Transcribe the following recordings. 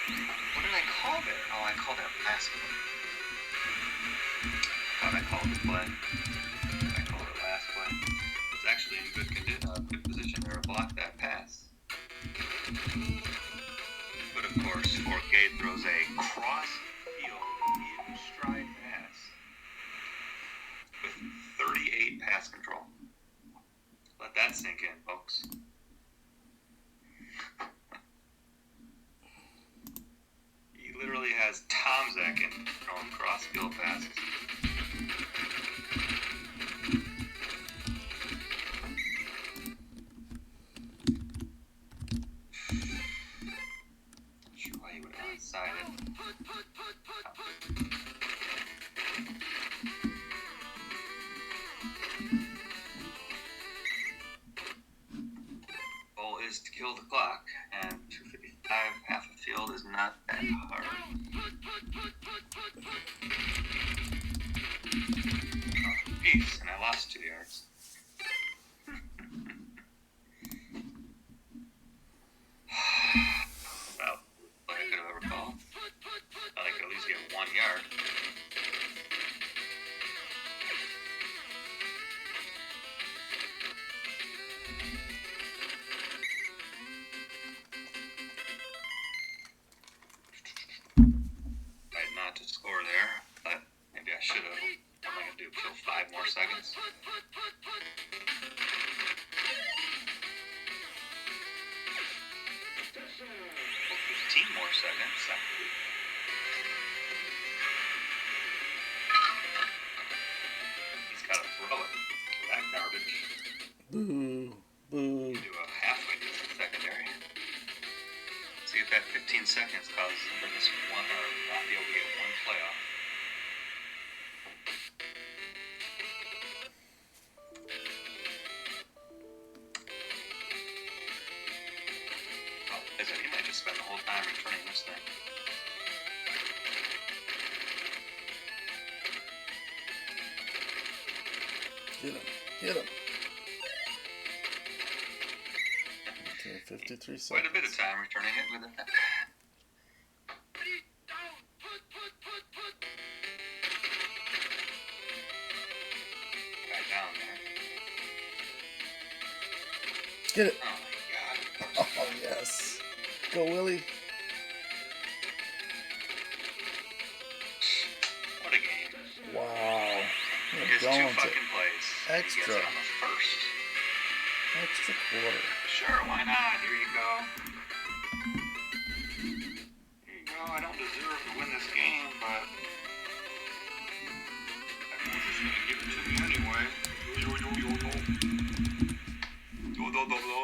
What did I call it? Oh, I called it last one. I thought I called it play. I called it last play. It's actually in good condition, good position there to block that pass. But of course, Forkade throws a cross-field in-stride pass with 38 pass control. Let that sink in, folks. He literally has Tom Zackin throwing cross-field passes. Not sure why he would have decided. Goal is to kill the clock, and 2:55, half a field is not that hard. Oh, peace, and I lost 2 yards. Well, I could have ever called. I could at least get 1 yard. Tried not to score there, but maybe I should have. What am I going to do? Kill 5 more seconds? 15 more seconds. He's got to throw it. That garbage. Boo. Boo. Do a halfway to the secondary. See if that 15 seconds causes him to miss one or not be able to get 1 playoff. Oh, is it? He might just spend the whole time returning this thing. Get him. Get him. Okay, 53 seconds. Quite a bit of time returning it with it. Right down there. Get it. Oh my god. Oh, yes. Go, Willie. What a game. Wow. Here's 2 Going to fucking plays. extra. He gets it on the first. Extra quarter. Sure, why not? Here you go. Here you go. I don't deserve to win this game, but everyone's just gonna give it to me anyway.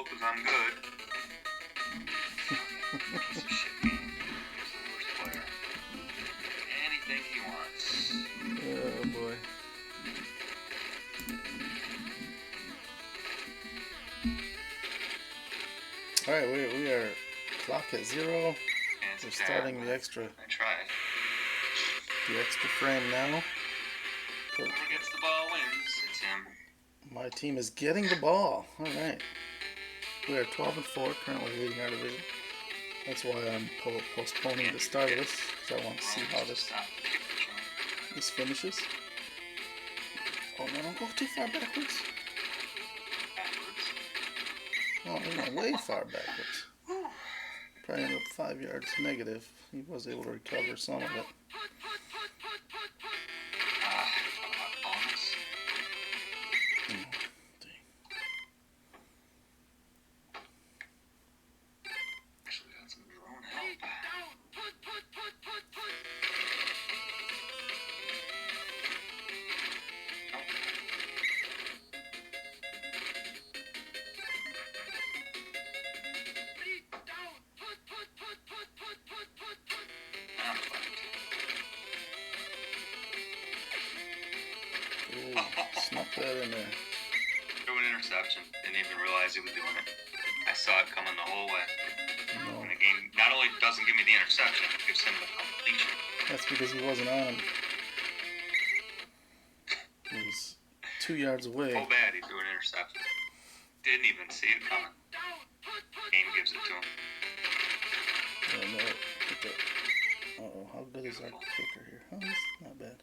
Because I'm good. Piece of shit game. He's the worst player. Anything he wants. Oh, boy. Alright, we are clock at 0. We're starting the extra I tried. frame now. Whoever gets the ball wins. It's him. My team is getting the ball. Alright. We are 12-4, currently leading our division. That's why I'm postponing the start of this, because I want to see how this finishes. Oh no, don't go too far backwards. Oh, he went way far backwards. Probably ended up 5 yards negative. He was able to recover some of it. Snuck that in there. Threw an interception. Didn't even realize he was doing it. I saw it coming the whole way. No. And the game not only doesn't give me the interception, it gives him the completion. That's because he wasn't on. He was 2 yards away. So bad he threw an interception. Didn't even see it coming. Game gives it to him. Oh no. Get that how good is our kicker here? Oh, he's not bad.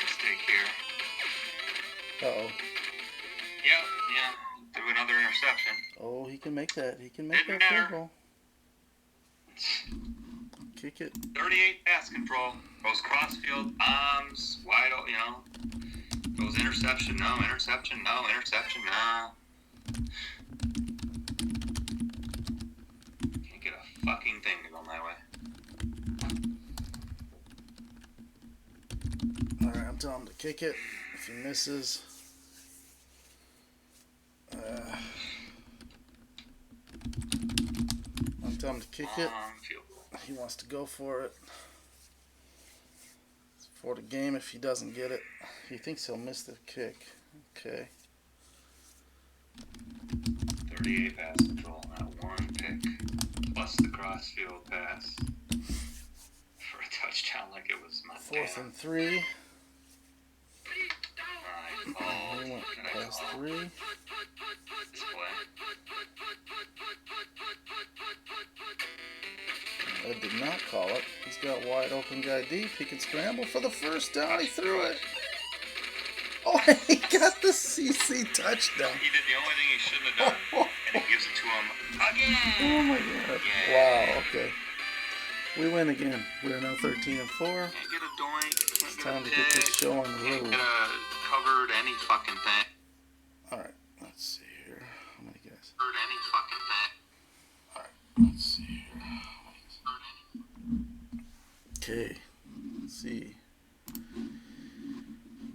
Mistake here. Uh-oh. Yeah. Threw another interception. Oh, he can make that. He can make Didn't that matter. field goal. Kick it. 38 pass control. Goes crossfield, bombs, wide open, Goes interception, no. Interception, no. Interception, no. Can't get a fucking thing to go my way. Alright, I'm telling him to kick it. If he misses... I'm telling him to kick it. He wants to go for it. It's for the game if he doesn't get it. He thinks he'll miss the kick. Okay. 38 pass control, not one pick. Plus the crossfield pass. For a touchdown like it was Montana. 4th and 3. Oh, He went past 3. I did not call it. He's got wide open guy deep. He can scramble for the first down. He threw it. Oh, he got the CC touchdown. He did the only thing he shouldn't have done, and he gives it to him again. Oh my god. Yeah. Wow, okay. We win again. We are now 13 and 4. Can't get a doink. It's time to get this show on the road. Can't get a covered any fucking thing. Alright, let's see here. How many guys? Covered any fucking thing. Alright, let's see here. Okay, let's see.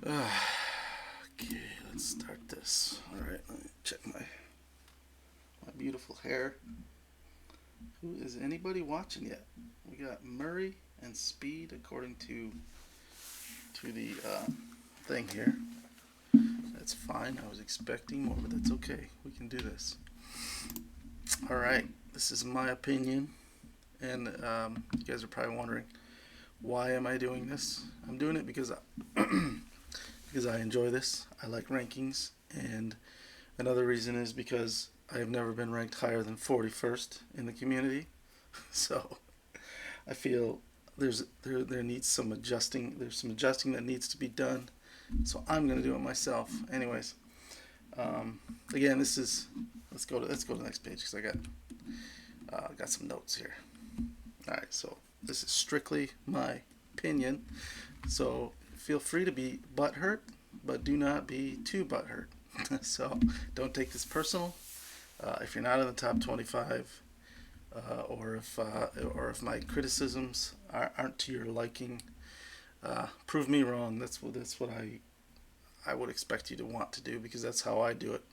Okay, let's start this. Alright, let me check my beautiful hair. Who is anybody watching yet? We got Murray and Speed according to the thing here. That's fine. I was expecting more, but that's okay. We can do this. Alright, this is my opinion. And you guys are probably wondering, why am I doing this? I'm doing it because because I enjoy this. I like rankings. And another reason is because I have never been ranked higher than 41st in the community. So I feel there needs some adjusting. There's some adjusting that needs to be done. So I'm going to do it myself. Anyways, again, this is let's go to the next page because I got some notes here. All right, so this is strictly my opinion. So feel free to be butthurt, but do not be too butthurt. So don't take this personal. If you're not in the top 25, or if my criticisms aren't to your liking, prove me wrong. That's what I would expect you to want to do, because that's how I do it.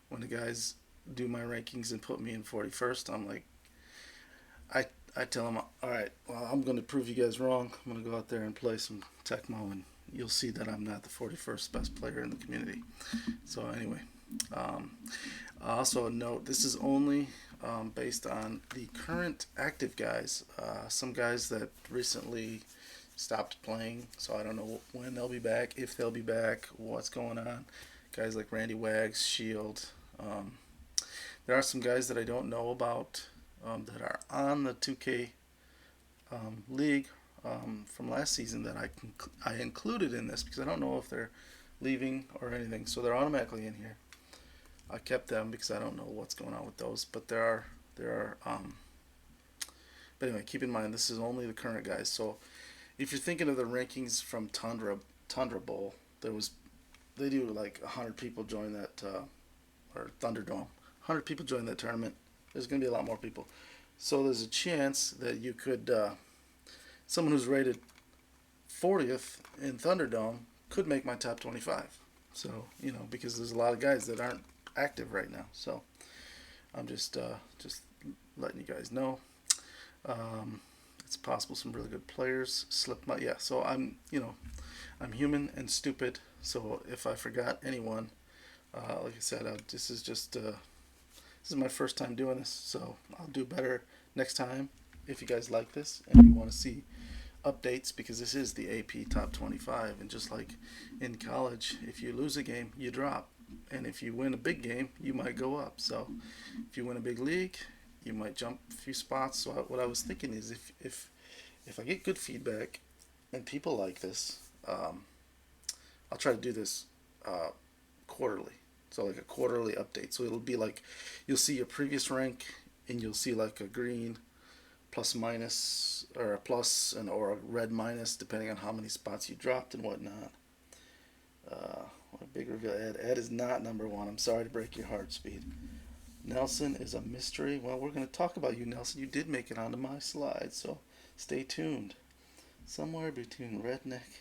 When the guys do my rankings and put me in 41st, I'm like, I tell them, all right, well, I'm going to prove you guys wrong. I'm going to go out there and play some Tecmo, and you'll see that I'm not the 41st best player in the community. So anyway, also a note, this is only based on the current active guys. Some guys that recently stopped playing, so I don't know when they'll be back, if they'll be back, what's going on. Guys like Randy Wags, Shield. There are some guys that I don't know about that are on the 2K league from last season that I included in this because I don't know if they're leaving or anything, so they're automatically in here. I kept them because I don't know what's going on with those, but there are but anyway, keep in mind this is only the current guys. So if you're thinking of the rankings from Tundra Bowl, they do like 100 people join that or Thunderdome. 100 people join that tournament. There's going to be a lot more people. So there's a chance that you could, someone who's rated 40th in Thunderdome could make my top 25. So, because there's a lot of guys that aren't active right now. So I'm just letting you guys know. It's possible some really good players slipped my, so I'm human and stupid. So if I forgot anyone, like I said, this is my first time doing this, so I'll do better next time if you guys like this and you want to see updates, because this is the AP Top 25, and just like in college, if you lose a game, you drop, and if you win a big game, you might go up. So if you win a big league, you might jump a few spots. So what I was thinking is if I get good feedback and people like this, I'll try to do this uh, quarterly. So like a quarterly update. So it'll be like you'll see your previous rank and you'll see like a green plus minus or a plus and or a red minus depending on how many spots you dropped and whatnot. What a big reveal. Ed is not number one. I'm sorry to break your heart, Speed. Nelson is a mystery. Well, we're going to talk about you, Nelson. You did make it onto my slide, so stay tuned. Somewhere between Redneck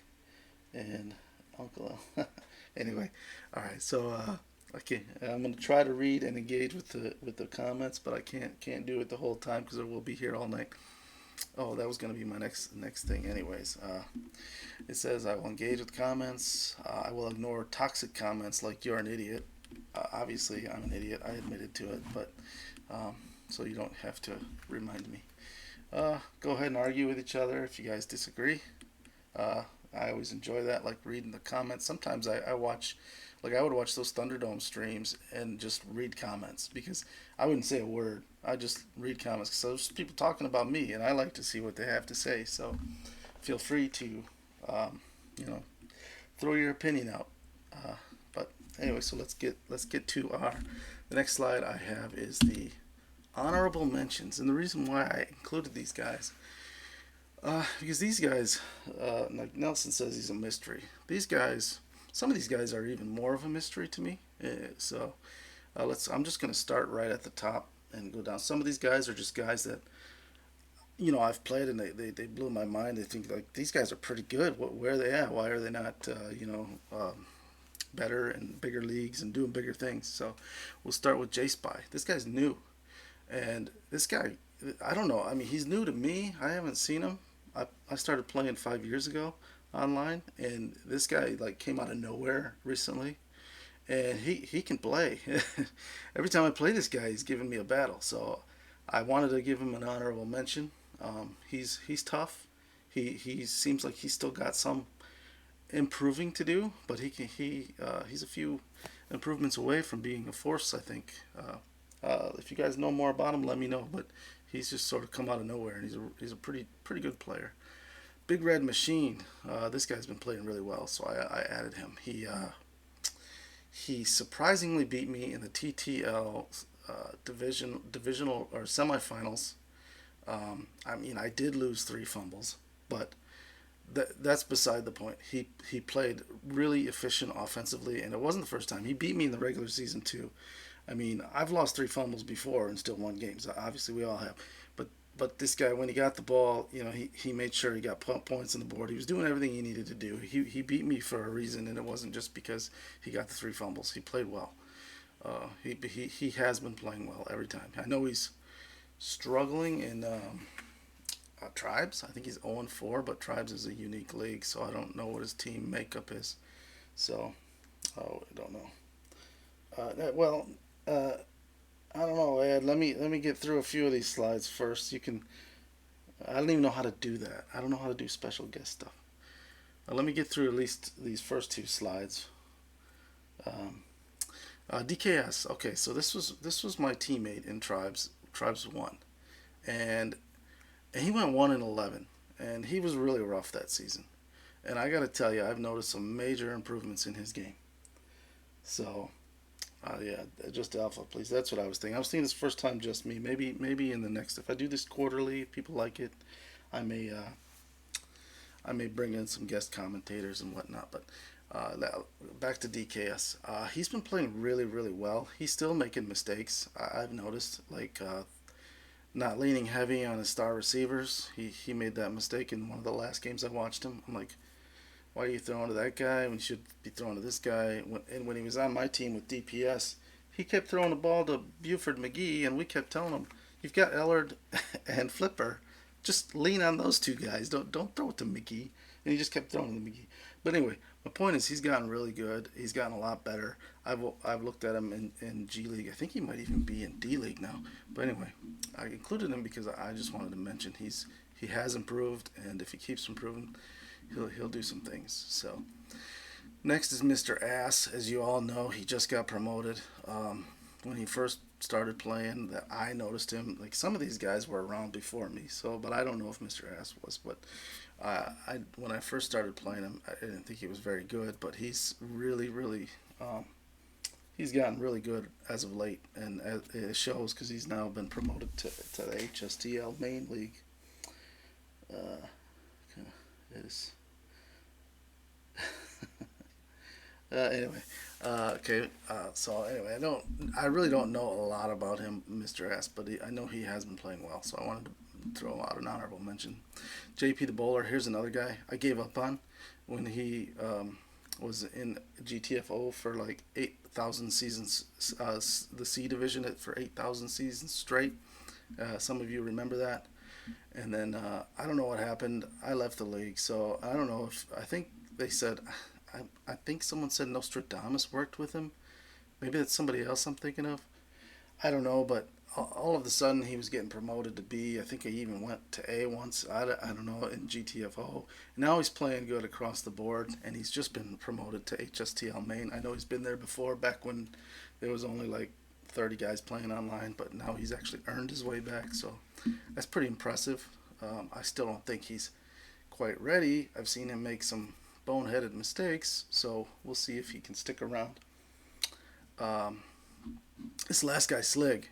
and Uncle L. Anyway, all right. So, okay, I'm going to try to read and engage with the comments, but I can't do it the whole time because I will be here all night. Oh, that was going to be my next thing. Anyways, it says I will engage with comments. I will ignore toxic comments like "you're an idiot." Obviously, I'm an idiot. I admitted to it, but um, so you don't have to remind me. Go ahead and argue with each other if you guys disagree. Uh, I always enjoy that, like reading the comments. Sometimes I watch, like I would watch those Thunderdome streams and just read comments because I wouldn't say a word. I just read comments because there's people talking about me, and I like to see what they have to say. So feel free to, um, you know, throw your opinion out. Uh, but anyway, so let's get to our the next slide I have is the honorable mentions, and the reason why I included these guys, because these guys, like Nelson says, he's a mystery. These guys, some of these guys are even more of a mystery to me. So let's. I'm just going to start right at the top and go down. Some of these guys are just guys that I've played and they blew my mind. I think like these guys are pretty good. Where are they at? Why are they not better and bigger leagues and doing bigger things? So we'll start with J Spy. This guy's new, and this guy, I don't know. I mean, he's new to me. I haven't seen him. I started playing 5 years ago online, and this guy like came out of nowhere recently, and he can play. Every time I play this guy, he's giving me a battle. So I wanted to give him an honorable mention. He's tough. He seems like he's still got some improving to do, but he's a few improvements away from being a force. I think. If you guys know more about him, let me know. But he's just sort of come out of nowhere, and he's a pretty good player. Big Red Machine. This guy's been playing really well, so I added him. He surprisingly beat me in the TTL divisional or semifinals. I mean, I did lose 3 fumbles, but that's beside the point. He played really efficient offensively, and it wasn't the first time. He beat me in the regular season too. I mean, I've lost 3 fumbles before and still won games. Obviously, we all have. But this guy, when he got the ball, he made sure he got points on the board. He was doing everything he needed to do. He beat me for a reason, and it wasn't just because he got the 3 fumbles. He played well. He has been playing well every time. I know he's struggling in Tribes. I think he's 0-4, but Tribes is a unique league, so I don't know what his team makeup is. So, I don't know. Well, uh, I don't know, Ed. Let me get through a few of these slides first. You can. I don't even know how to do that. I don't know how to do special guest stuff. Let me get through at least these first 2 slides. Um, DKS. Okay, so this was my teammate in Tribes One, and he went 1-11, and he was really rough that season. And I got to tell you, I've noticed some major improvements in his game. So yeah, just alpha, please. That's what I was thinking. I was thinking this first time, just me. Maybe in the next, if I do this quarterly, if people like it, I may bring in some guest commentators and whatnot. But back to DKS. He's been playing really well. He's still making mistakes. I've noticed, like not leaning heavy on his star receivers. He made that mistake in one of the last games I watched him. I'm like, why are you throwing to that guy when you should be throwing to this guy? And when he was on my team with DPS, he kept throwing the ball to Buford McGee, and we kept telling him, "You've got Ellard and Flipper. Just lean on those 2 guys. Don't throw it to McGee." And he just kept throwing to McGee. But anyway, my point is he's gotten really good. He's gotten a lot better. I've looked at him in G League. I think he might even be in D League now. But anyway, I included him because I just wanted to mention he has improved, and if he keeps improving, he'll do some things. So next is Mr. Ass. As you all know, he just got promoted. When he first started playing that I noticed him. Like some of these guys were around before me, so but I don't know if Mr. Ass was. But I when I first started playing him, I didn't think he was very good, but he's really um, he's gotten really good as of late, and it shows because he's now been promoted to the HSTL main league. Uh, it is anyway. Okay. So anyway, I really don't know a lot about him, Mr. S, but I know he has been playing well, so I wanted to throw out an honorable mention. JP the bowler. Here's another guy I gave up on when he was in GTFO for like 8,000 seasons, the C division for 8,000 seasons straight. Some of you remember that. And then I don't know what happened. I left the league, so I don't know if I think they said I think someone said Nostradamus worked with him. Maybe that's somebody else I'm thinking of. I don't know, but all of a sudden he was getting promoted to B. I think he even went to A once. I don't know in GTFO. Now he's playing good across the board, and he's just been promoted to HSTL main. I know he's been there before, back when there was only like 30 guys playing online, but now he's actually earned his way back. So that's pretty impressive. I still don't think he's quite ready. I've seen him make some boneheaded mistakes, so we'll see if he can stick around. Um, this last guy, Slig,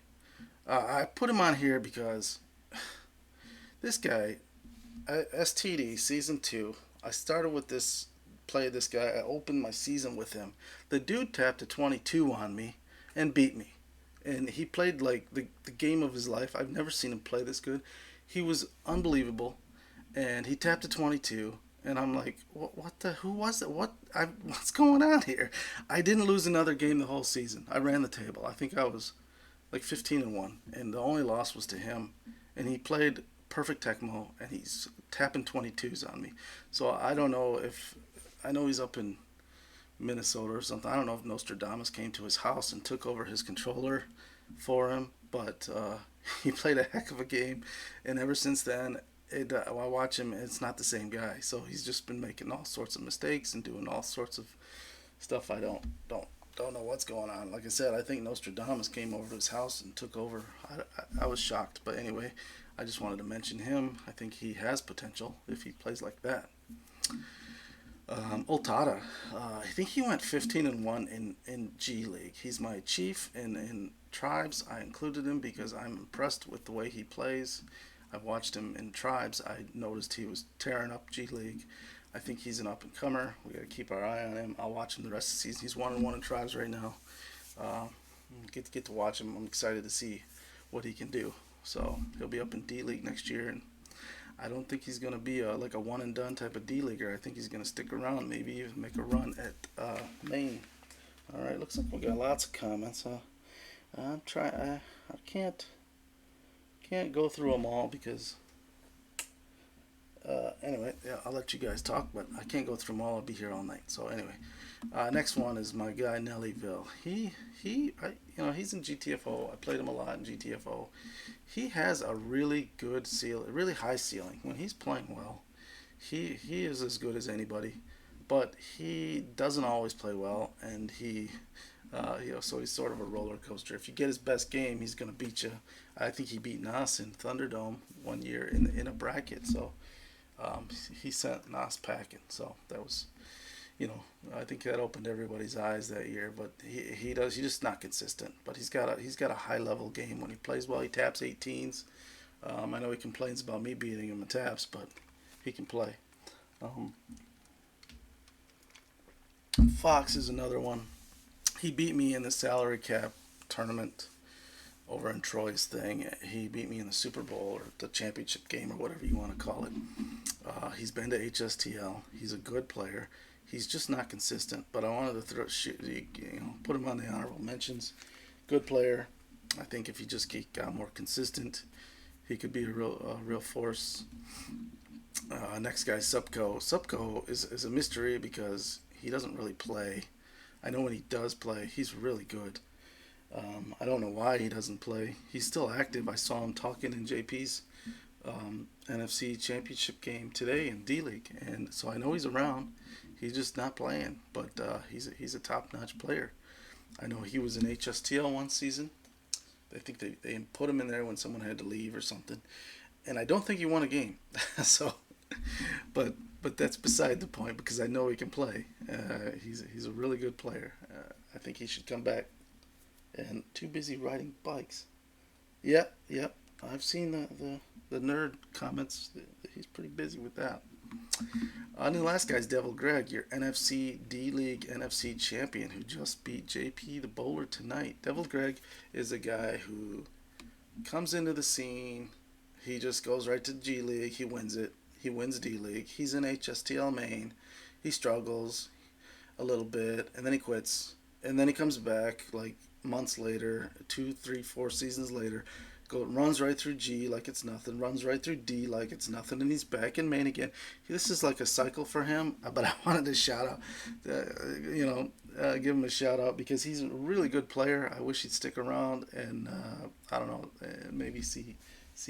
I put him on here because this guy, STD Season 2, I started with this, played this guy, I opened my season with him. The dude tapped a 22 on me and beat me. And he played like the game of his life. I've never seen him play this good. He was unbelievable. And he tapped a 22. And I'm like, what the, who was it? What's going on here? I didn't lose another game the whole season. I ran the table. I think I was like 15-1, and the only loss was to him. And he played perfect Tecmo, and he's tapping 22s on me. So I don't know if I know he's up in Minnesota or something. I don't know if Nostradamus came to his house and took over his controller for him, but he played a heck of a game, and ever since then, I watch him. It's not the same guy. So he's just been making all sorts of mistakes and doing all sorts of stuff. I don't know what's going on. Like I said, I think Nostradamus came over to his house and took over. I was shocked, but anyway, I just wanted to mention him. I think he has potential if he plays like that. Oltada, I think he went 15-1 in G League. He's my chief in tribes. I included him because I'm impressed with the way he plays. I've watched him in tribes. I noticed he was tearing up G League. I think he's an up and comer. We got to keep our eye on him. I'll watch him the rest of the season. He's 1-1 in tribes right now. Uh, get to watch him. I'm excited to see what he can do. So he'll be up in D League next year, and I don't think he's going to be like a one and done type of D leaguer. I think he's going to stick around, maybe even make a run at Maine. All right, looks like we got lots of comments. I'm trying. I can't go through them all because anyway, yeah, I'll let you guys talk, but I can't go through them all. I'll be here all night. So anyway, next one is my guy Nellyville. He's in GTFO. I played him a lot in GTFO. He has a really good ceiling, really high ceiling. When he's playing well, he is as good as anybody. But he doesn't always play well, and so he's sort of a roller coaster. If you get his best game, he's gonna beat you. I think he beat Nas in Thunderdome one year in a bracket. So he sent Nas packing. So that was, I think that opened everybody's eyes that year. But he's just not consistent. But he's got a high level game. When he plays well, he taps 18s. I know he complains about me beating him in taps, but he can play. Um, Fox is another one. He beat me in the salary cap tournament over in Troy's thing. He beat me in the Super Bowl or the championship game or whatever you want to call it. He's been to HSTL. He's a good player. He's just not consistent. But I wanted to put him on the honorable mentions. Good player. I think if he just got more consistent, he could be a real force. Next guy, Supco. Supco is a mystery because he doesn't really play. I know when he does play, he's really good. I don't know why he doesn't play. He's still active. I saw him talking in JP's NFC Championship game today in D League, and so I know he's around. He's just not playing, but he's a top-notch player. I know he was in HSTL one season. I think they put him in there when someone had to leave or something, and I don't think he won a game. So, but but that's beside the point because I know he can play. He's a really good player. I think he should come back. And too busy riding bikes. Yep, yep. I've seen the nerd comments. He's pretty busy with that. And the last guy's Devil Greg, your NFC D League NFC champion who just beat JP the Bowler tonight. Devil Greg is a guy who comes into the scene. He just goes right to G League. He wins it. He wins D League. He's in HSTL main. He struggles a little bit, and then he quits, and then he comes back like months later, 2, 3, 4 seasons later, runs right through G like it's nothing, runs right through D like it's nothing, and he's back in main again. This is like a cycle for him. But I wanted to shout out, give him a shout out because he's a really good player. I wish he'd stick around and I don't know, maybe see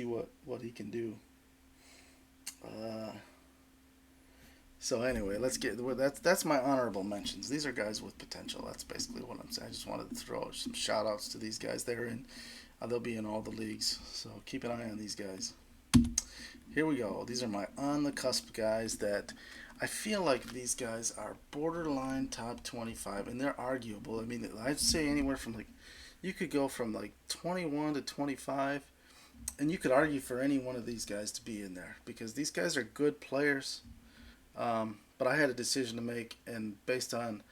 what he can do. Uh, So anyway, let's get that's my honorable mentions. These are guys with potential. That's basically what I'm saying. I just wanted to throw some shout outs to these guys. They're in, they'll be in all the leagues. So keep an eye on these guys. Here we go. These are my on the cusp guys that I feel like these guys are borderline top 25, and they're arguable. I mean, I'd say anywhere from like you could go from like 21 to 25, and you could argue for any one of these guys to be in there because these guys are good players. But I had a decision to make, and based on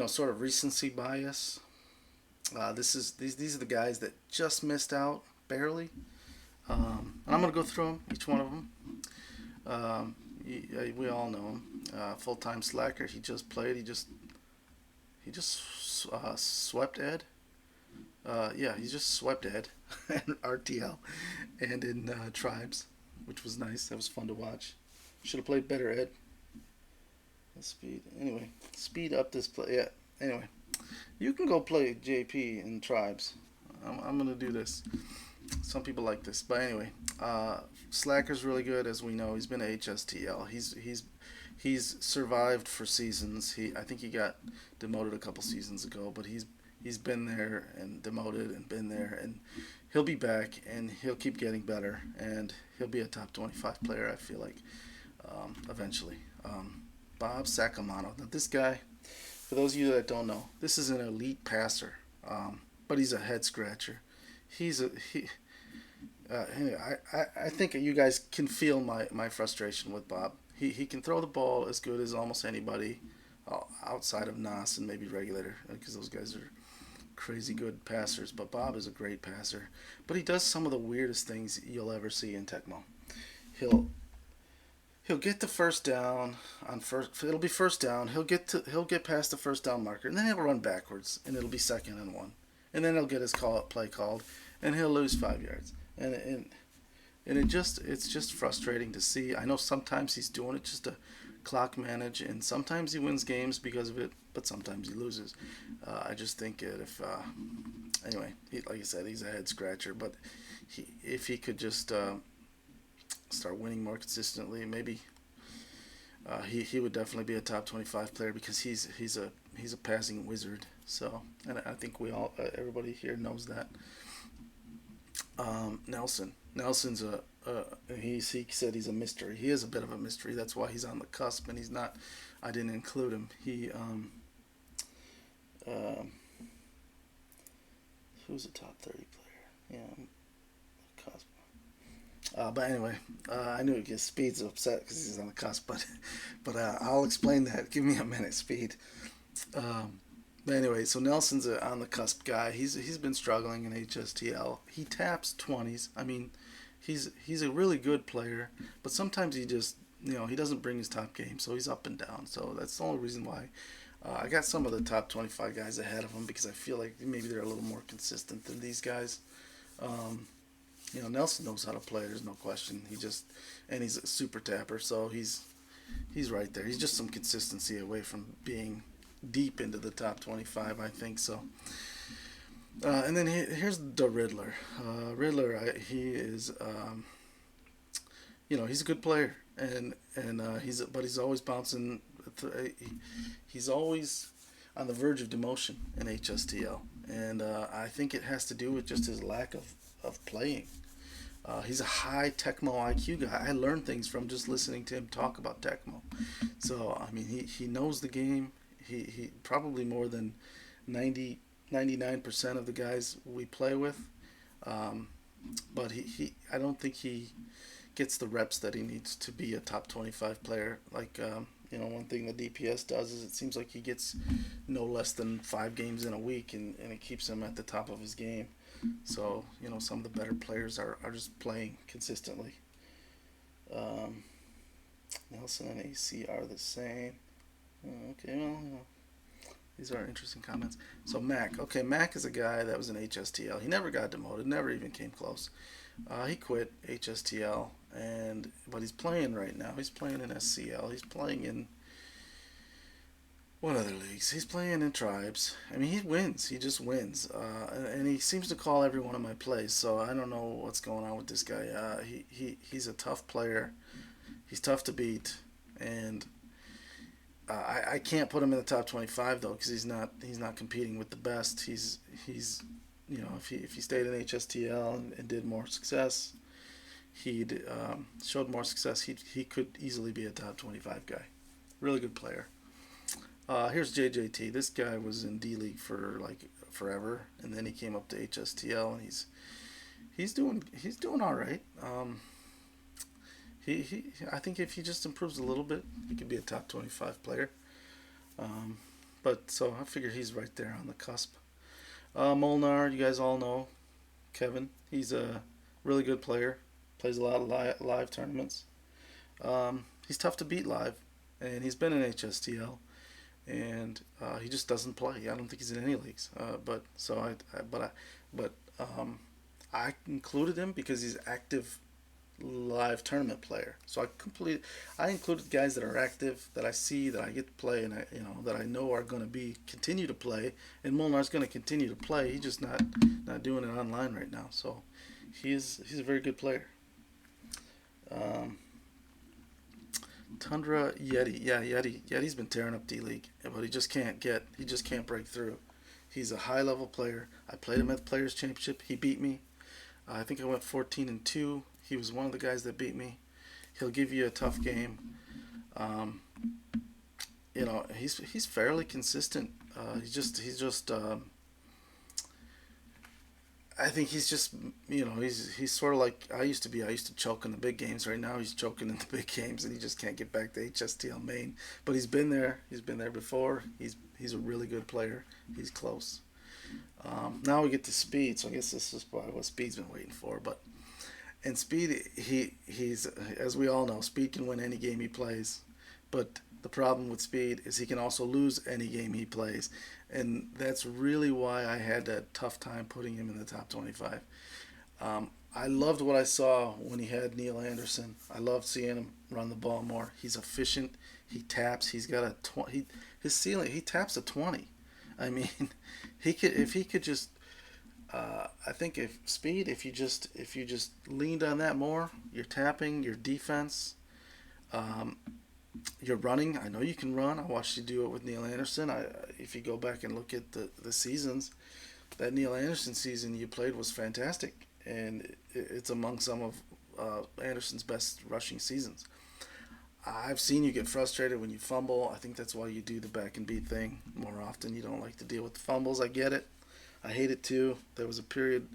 sort of recency bias, these are the guys that just missed out barely, and I'm gonna go through them, each one of them. We all know him, full time slacker. He just played. He just swept Ed. Yeah, he just swept Ed in RTL and in Tribes, which was nice. That was fun to watch. Should have played better, Ed. Speed. Anyway, speed up this play. Yeah. Anyway, you can go play JP in Tribes. I'm gonna do this. Some people like this, but anyway, Slacker's really good, as we know. He's been at HSTL. He's survived for seasons. I think he got demoted a couple seasons ago, but he's been there and demoted and been there, and he'll be back and he'll keep getting better and he'll be a top 25 player. I feel like eventually. Bob Sacamano. Now this guy, for those of you that don't know, this is an elite passer, but he's a head scratcher. He's a he. Anyway, I think you guys can feel my frustration with Bob. He can throw the ball as good as almost anybody outside of Nas and maybe Regulator because those guys are crazy good passers. But Bob is a great passer. But he does some of the weirdest things you'll ever see in Tecmo. He'll He'll get the first down on first. It'll be first down. He'll get past the first down marker, and then he'll run backwards, and it'll be 2nd and 1, and then he'll get his play called, and he'll lose 5 yards, and it's just frustrating to see. I know sometimes he's doing it just to clock manage, and sometimes he wins games because of it, but sometimes he loses. I just think that if anyway, like I said, he's a head scratcher, but if he could just start winning more consistently, maybe he would definitely be a top 25 player because he's a passing wizard. So, and I think everybody here knows that. Nelson's he said he's a mystery. He is a bit of a mystery. That's why he's on the cusp, and he's not. I didn't include him. Uh, who's a top 30 player? Yeah, cusp. But anyway, I knew Speed's upset because he's on the cusp, but I'll explain that. Give me a minute, Speed. But anyway, so Nelson's on the cusp guy. He's been struggling in HSTL. He taps 20s. I mean, he's a really good player, but sometimes he just he doesn't bring his top game, so he's up and down. So that's the only reason why I got some of the top 25 guys ahead of him because I feel like maybe they're a little more consistent than these guys. Nelson knows how to play. There's no question. And he's a super tapper, so he's right there. He's just some consistency away from being deep into the top 25, I think so. And then here's the Riddler. Riddler, he is, he's a good player, and he's always bouncing. He's always on the verge of demotion in HSTL, and I think it has to do with just his lack of playing. He's a high Tecmo IQ guy. I learned things from just listening to him talk about Tecmo. So I mean, he knows the game. He probably more than 99% of the guys we play with. Um, but I don't think he gets the reps that he needs to be a top 25 player. Like, one thing the DPS does is it seems like he gets no less than 5 games in a week, and it keeps him at the top of his game. So, some of the better players are just playing consistently. Um, Nelson and AC are the same. Okay, well, these are interesting comments. So Mac, okay, Mac is a guy that was in HSTL. He never got demoted, never even came close. He quit HSTL, but he's playing right now. He's playing in SCL. He's playing in what other leagues? He's playing in tribes. I mean, he wins. He just wins, and he seems to call every one of my plays. So I don't know what's going on with this guy. He's a tough player. He's tough to beat, and I can't put him in the top 25 though because he's not competing with the best. He's if he stayed in HSTL and did more success, he'd showed more success. He could easily be a top 25 guy. Really good player. Here's JJT. This guy was in D League for like forever, and then he came up to HSTL, and he's doing all right. He I think if he just improves a little bit, he could be a top 25 player. Um, but so I figure he's right there on the cusp. Molnar, you guys all know Kevin. He's a really good player. Plays a lot of live tournaments. He's tough to beat live, and he's been in HSTL, and he just doesn't play. I don't think he's in any leagues. I included him because he's active live tournament player. So I included guys that are active that I see that I get to play and that I know are going to be continue to play. And Molnar's going to continue to play. He's just not doing it online right now. So he's a very good player. Um, Tundra Yeti, yeah, Yeti's been tearing up D League, but he just can't break through. He's a high level player. I played him at the Players Championship. He beat me. I think I went 14-2. He was one of the guys that beat me. He'll give you a tough game. Um, he's fairly consistent. I think he's just he's sort of like I used to be. I used to choke in the big games. Right now he's choking in the big games, and he just can't get back to HSTL main. But he's been there. He's been there before. He's a really good player. He's close. Now we get to Speed. So I guess this is probably what Speed's been waiting for. But and Speed, he's as we all know, Speed can win any game he plays, but the problem with Speed is he can also lose any game he plays, and that's really why I had a tough time putting him in the top 25. I loved what I saw when he had Neil Anderson. I loved seeing him run the ball more. He's efficient. He taps. He's got a 20. His ceiling. He taps a 20. I mean, he could if he could just I think if speed, if you just leaned on that more, your tapping, your defense, um, your running. I know you can run. I watched you do it with Neil Anderson. If you go back and look at the seasons, that Neil Anderson season you played was fantastic, and it's among some of Anderson's best rushing seasons. I've seen you get frustrated when you fumble. I think that's why you do the back and beat thing more often. You don't like to deal with the fumbles. I get it. I hate it too. There was a period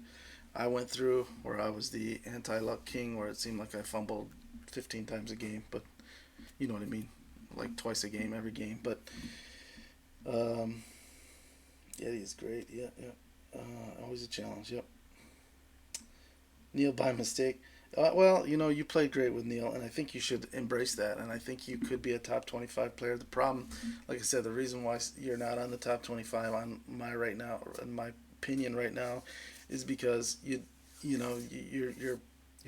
I went through where I was the anti luck king, where it seemed like I fumbled 15 times a game, but you know what I mean, like twice a game, every game. But um, yeah, he's great. Yeah, yeah. Always a challenge. Yep. Neil by mistake. Well, you played great with Neil, and I think you should embrace that. And I think you could be a top 25 player. The problem, like I said, the reason why you're not on the top 25 on my right now, in my opinion right now, is because you're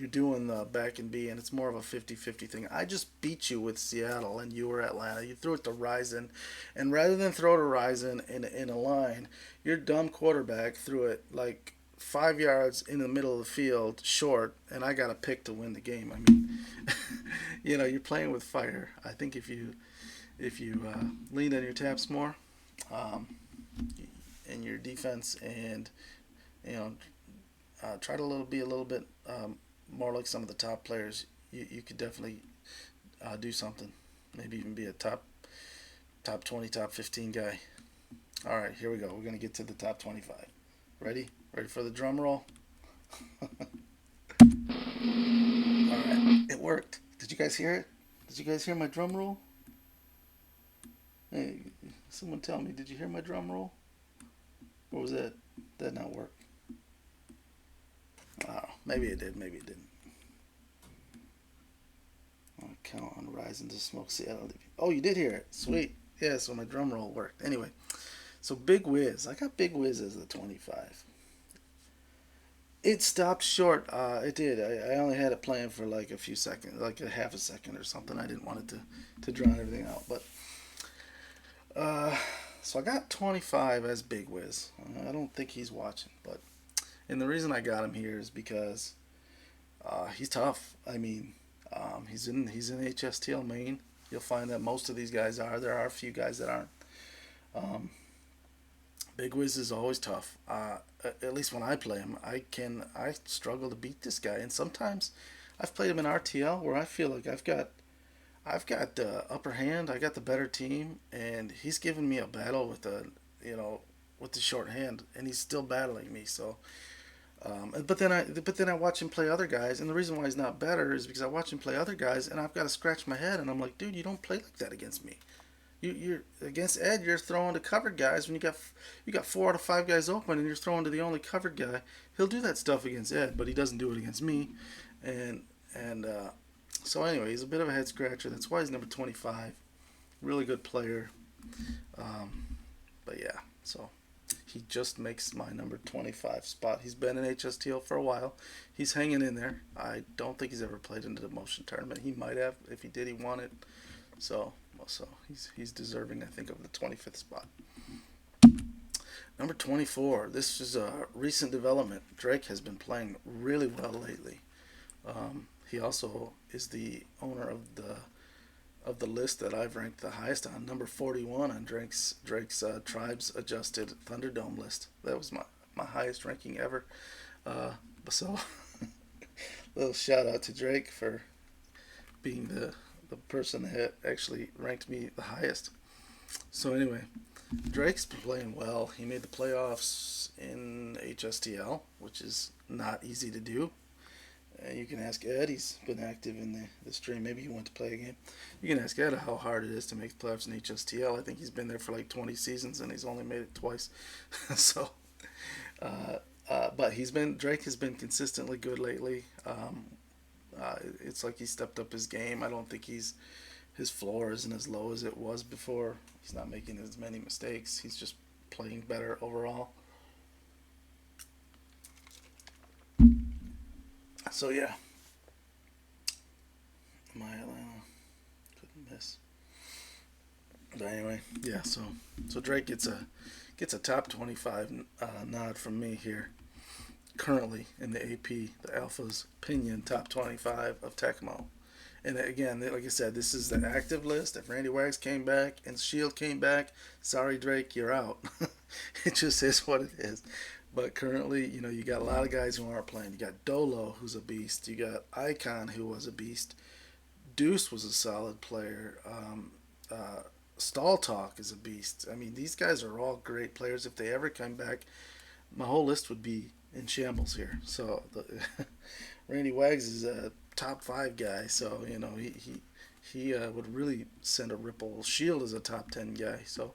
doing the back and B, and it's more of a 50-50 thing. I just beat you with Seattle, and you were Atlanta. You threw it to Ryzen, and rather than throw to Ryzen in a line, your dumb quarterback threw it like 5 yards in the middle of the field short, and I got a pick to win the game. I mean, you're playing with fire. I think if you lean on your taps more, um, in your defense, and you know try to be a little bit more like some of the top players. You could definitely do something. Maybe even be a top 20, top 15 guy. All right, here we go. We're gonna get to the top 25. Ready? Ready for the drum roll? All right, it worked. Did you guys hear it? Did you guys hear my drum roll? Hey, someone tell me, did you hear my drum roll? Or was that not work? Oh, maybe it did, maybe it didn't. I'll count on rising to smoke Seattle. Oh, you did hear it. Sweet. Yeah, so my drum roll worked. Anyway, so Big Wiz. I got Big Wiz as the 25. It stopped short. It did. I only had it playing for like a few seconds, like a half a second or something. I didn't want it to drown everything out. But uh, so I got 25 as Big Wiz. I don't think he's watching, but and the reason I got him here is because he's tough. I mean, he's in HSTL main. You'll find that most of these guys are. There are a few guys that aren't. Um, Big Wiz is always tough. At least when I play him, I struggle to beat this guy, and sometimes I've played him in RTL where I feel like I've got the upper hand. I got the better team, and he's giving me a battle with you know with the short hand, and he's still battling me. So but then I watch him play other guys, and the reason why he's not better is because I watch him play other guys, and I've got to scratch my head, and I'm like, dude, you don't play like that against me. You're against Ed. You're throwing to covered guys when you got 4 out of 5 guys open, and you're throwing to the only covered guy. He'll do that stuff against Ed, but he doesn't do it against me, and so anyway, he's a bit of a head scratcher. That's why he's number 25. Really good player, um, but yeah, so he just makes my number 25 spot. He's been in HSTL for a while. He's hanging in there. I don't think he's ever played in the demotion tournament. He might have. If he did, he won it. So he's deserving, I think, of the 25th spot. Number 24. This is a recent development. Drake has been playing really well lately. He also is the owner of the list that I've ranked the highest on, number 41 on Drake's tribes adjusted Thunderdome list. That was my highest ranking ever. Uh, so, little shout out to Drake for being the person that actually ranked me the highest. So anyway, Drake's been playing well. He made the playoffs in HSTL, which is not easy to do. You can ask Ed. He's been active in the stream. Maybe he went to play a game. You can ask Ed how hard it is to make playoffs in HSTL. I think he's been there for like 20 seasons and he's only made it twice. so, uh, but Drake has been consistently good lately. It's like he stepped up his game. I don't think his floor isn't as low as it was before. He's not making as many mistakes. He's just playing better overall. So yeah, my Atlanta couldn't miss. But anyway, yeah. So Drake gets a top 25 nod from me here. Currently in the AP, the Alpha's opinion top 25 of Tecmo. And again, like I said, this is the active list. If Randy Wags came back and Shield came back, sorry Drake, you're out. It just is what it is. But currently, you got a lot of guys who aren't playing. You got Dolo, who's a beast. You got Icon, who was a beast. Deuce was a solid player. Uh, Stall Talk is a beast. I mean, these guys are all great players. If they ever come back, my whole list would be in shambles here. So Randy Wags is a top 5 guy. So he would really send a ripple. Shield is a top 10 guy. So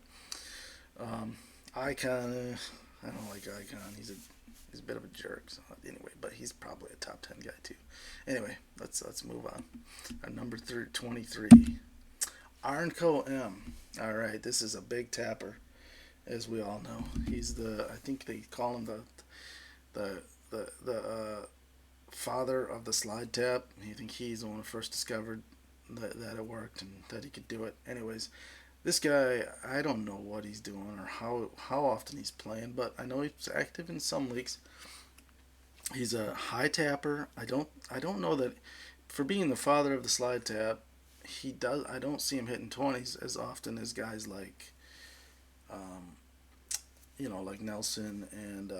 Icon, I don't like Icon. He's a bit of a jerk. So anyway, but he's probably a top 10 guy too. Anyway, let's move on. Our number 23, Arnco M. All right, this is a big tapper, as we all know. He's I think they call him the father of the slide tap. I think he's the one who first discovered that it worked and that he could do it. Anyways, this guy, I don't know what he's doing or how often he's playing, but I know he's active in some leagues. He's a high tapper. I don't know that for being the father of the slide tap, he does. I don't see him hitting 20s as often as guys like like Nelson and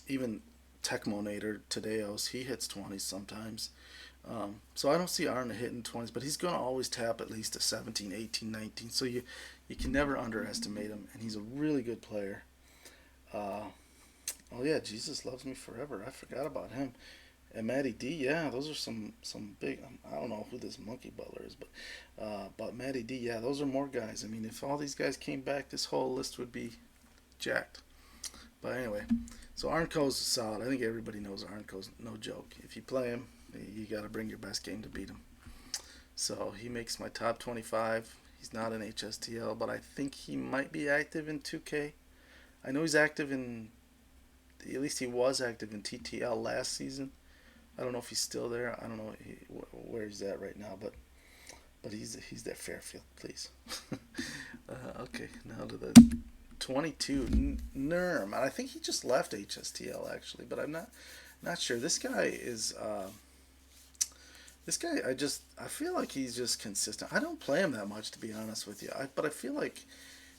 even Tecmo Tadeos, he hits 20s sometimes. So I don't see Arn hitting 20s, but he's going to always tap at least a 17, 18, 19. So you can never underestimate him, and he's a really good player. Uh, oh yeah, Jesus Loves Me Forever. I forgot about him. And Matty D, yeah, those are some big. I don't know who this Monkey Butler is, but Matty D, yeah, those are more guys. I mean, if all these guys came back, this whole list would be jacked. But anyway, so Arnko's solid. I think everybody knows Arnko's no joke. If you play him, you got to bring your best game to beat him. So he makes my top 25. He's not in HSTL, but I think he might be active in 2K. I know he's active in, at least he was active in TTL last season. I don't know if he's still there. I don't know where he's at right now, but he's at Fairfield, please. Okay, now to the 22 Nerm. I think he just left HSTL actually, but I'm not sure. This guy. I feel like he's just consistent. I don't play him that much to be honest with you. But I feel like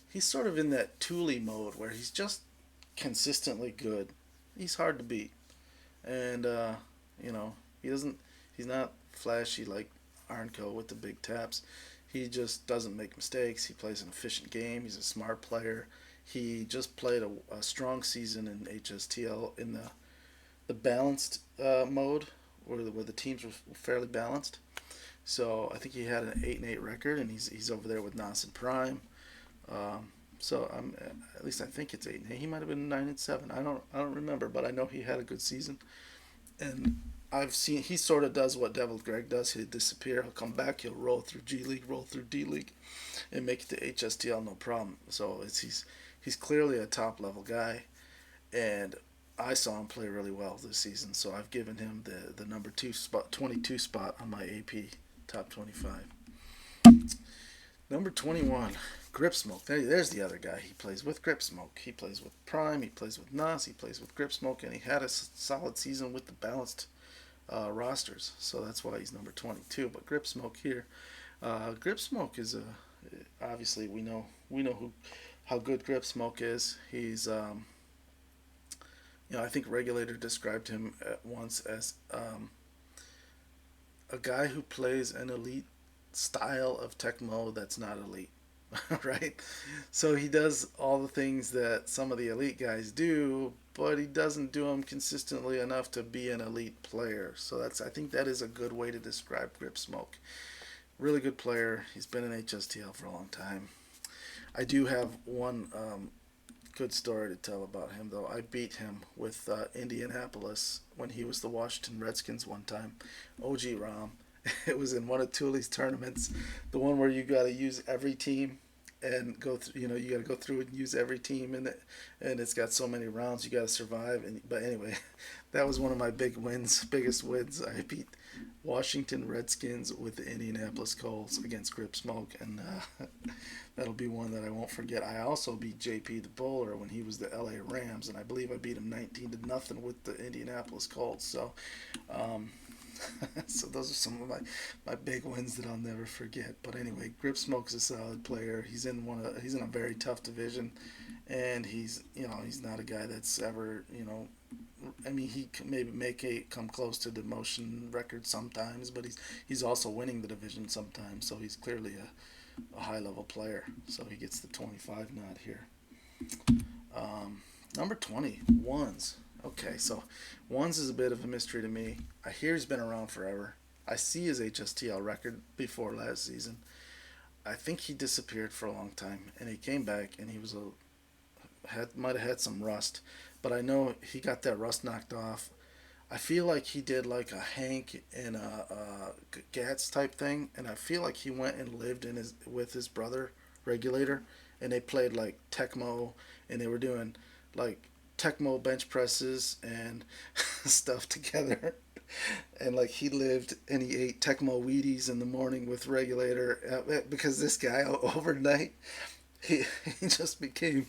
he's sort of in that Thule mode where he's just consistently good. He's hard to beat, and you know he doesn't. He's not flashy like Arnco with the big taps. He just doesn't make mistakes. He plays an efficient game. He's a smart player. He just played a strong season in HSTL in the balanced mode, where the teams were fairly balanced. So I think he had an 8-8 record, and he's over there with Nas and Prime. So I'm at least I think it's 8-8. He might have been 9-7. I don't remember, but I know he had a good season. And I've seen he sort of does what Devil Greg does. He'll disappear. He'll come back. He'll roll through G League, roll through D League, and make it to HSTL no problem. So he's clearly a top level guy, and I saw him play really well this season. So I've given him the number 22 spot on my AP top 25. Number 21, Grip Smoke. There's the other guy. He plays with Grip Smoke. He plays with Prime. He plays with Nas. He plays with Grip Smoke, and he had a solid season with the balanced rosters. So that's why he's number 22. But Grip Smoke here, Grip Smoke is a obviously we know who how good Grip Smoke is. He's I think Regulator described him at once as a guy who plays an elite style of Tecmo that's not elite, right? So he does all the things that some of the elite guys do, but he doesn't do them consistently enough to be an elite player. So I think that is a good way to describe Grip Smoke. Really good player. He's been in HSTL for a long time. I do have one good story to tell about him, though. I beat him with Indianapolis when he was the Washington Redskins one time. OG Rom. It was in one of Thule's tournaments, the one where you got to use every team and go through. You got to go through and use every team, and it's got so many rounds you got to survive. But anyway, that was one of my biggest wins. I beat Washington Redskins with the Indianapolis Colts against Grip Smoke, and that'll be one that I won't forget. I also beat JP the Bowler when he was the LA Rams, and I believe I beat him 19-0 with the Indianapolis Colts. So, so those are some of my big wins that I'll never forget. But anyway, Grip Smoke's a solid player. He's in a very tough division, and he's not a guy that's ever I mean, he can maybe come close to demotion record sometimes, but he's also winning the division sometimes. So he's clearly a high level player. So he gets the 25 nod here. Number 20, Ones. Okay, so Ones is a bit of a mystery to me. I hear he's been around forever. I see his HSTL record before last season. I think he disappeared for a long time, and he came back, and he was might have had some rust, but I know he got that rust knocked off. I feel like he did like a Hank and a Gats type thing, and I feel like he went and lived with his brother Regulator, and they played like Tecmo, and they were doing like Tecmo bench presses and stuff together. And like he lived and he ate Tecmo Wheaties in the morning with Regulator because this guy overnight he, he just became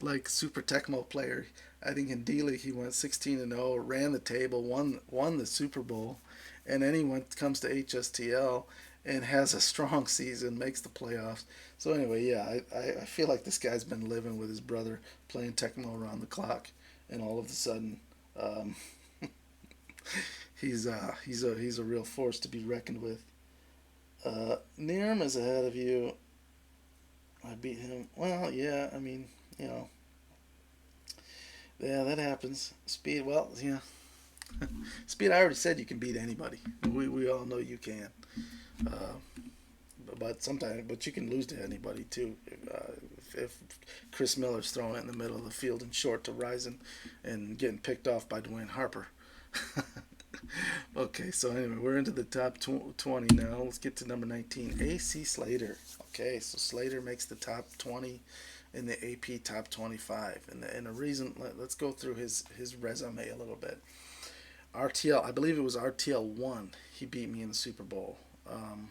like super Tecmo player. I think in D League he went 16-0, ran the table, won the Super Bowl, and then he comes to HSTL and has a strong season, makes the playoffs. So anyway, yeah, I feel like this guy's been living with his brother, playing Tecmo around the clock, and all of a sudden, um, he's a real force to be reckoned with. Nirm is ahead of you. I beat him. Well, yeah, I mean, you know, yeah, that happens. Speed, well, yeah, Speed. I already said you can beat anybody. We all know you can. Uh, but sometimes, but you can lose to anybody too. If Chris Miller's throwing it in the middle of the field and short to Rison and getting picked off by Dwayne Harper. Okay, so anyway, we're into the top 20 now. Let's get to number 19, AC Slater. Okay, so Slater makes the top 20 in the AP top 25. And the reason, let's go through his resume a little bit. RTL, I believe it was RTL 1. He beat me in the Super Bowl. Um,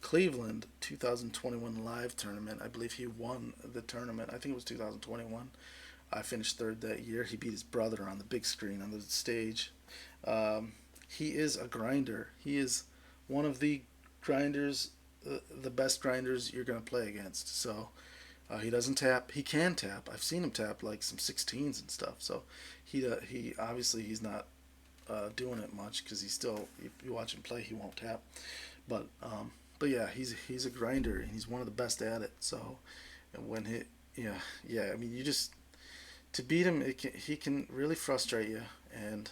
Cleveland 2021 live tournament. I believe he won the tournament. I think it was 2021. I finished third that year. He beat his brother on the big screen on the stage. Um, he is a grinder. He is one of the grinders, the best grinders you're going to play against. So he doesn't tap. He can tap. I've seen him tap like some 16s and stuff. So he obviously he's not doing it much because he's still. If you watch him play, he won't tap. But but yeah, he's a grinder and he's one of the best at it. So and when he yeah, I mean you just to beat him, he can really frustrate you. And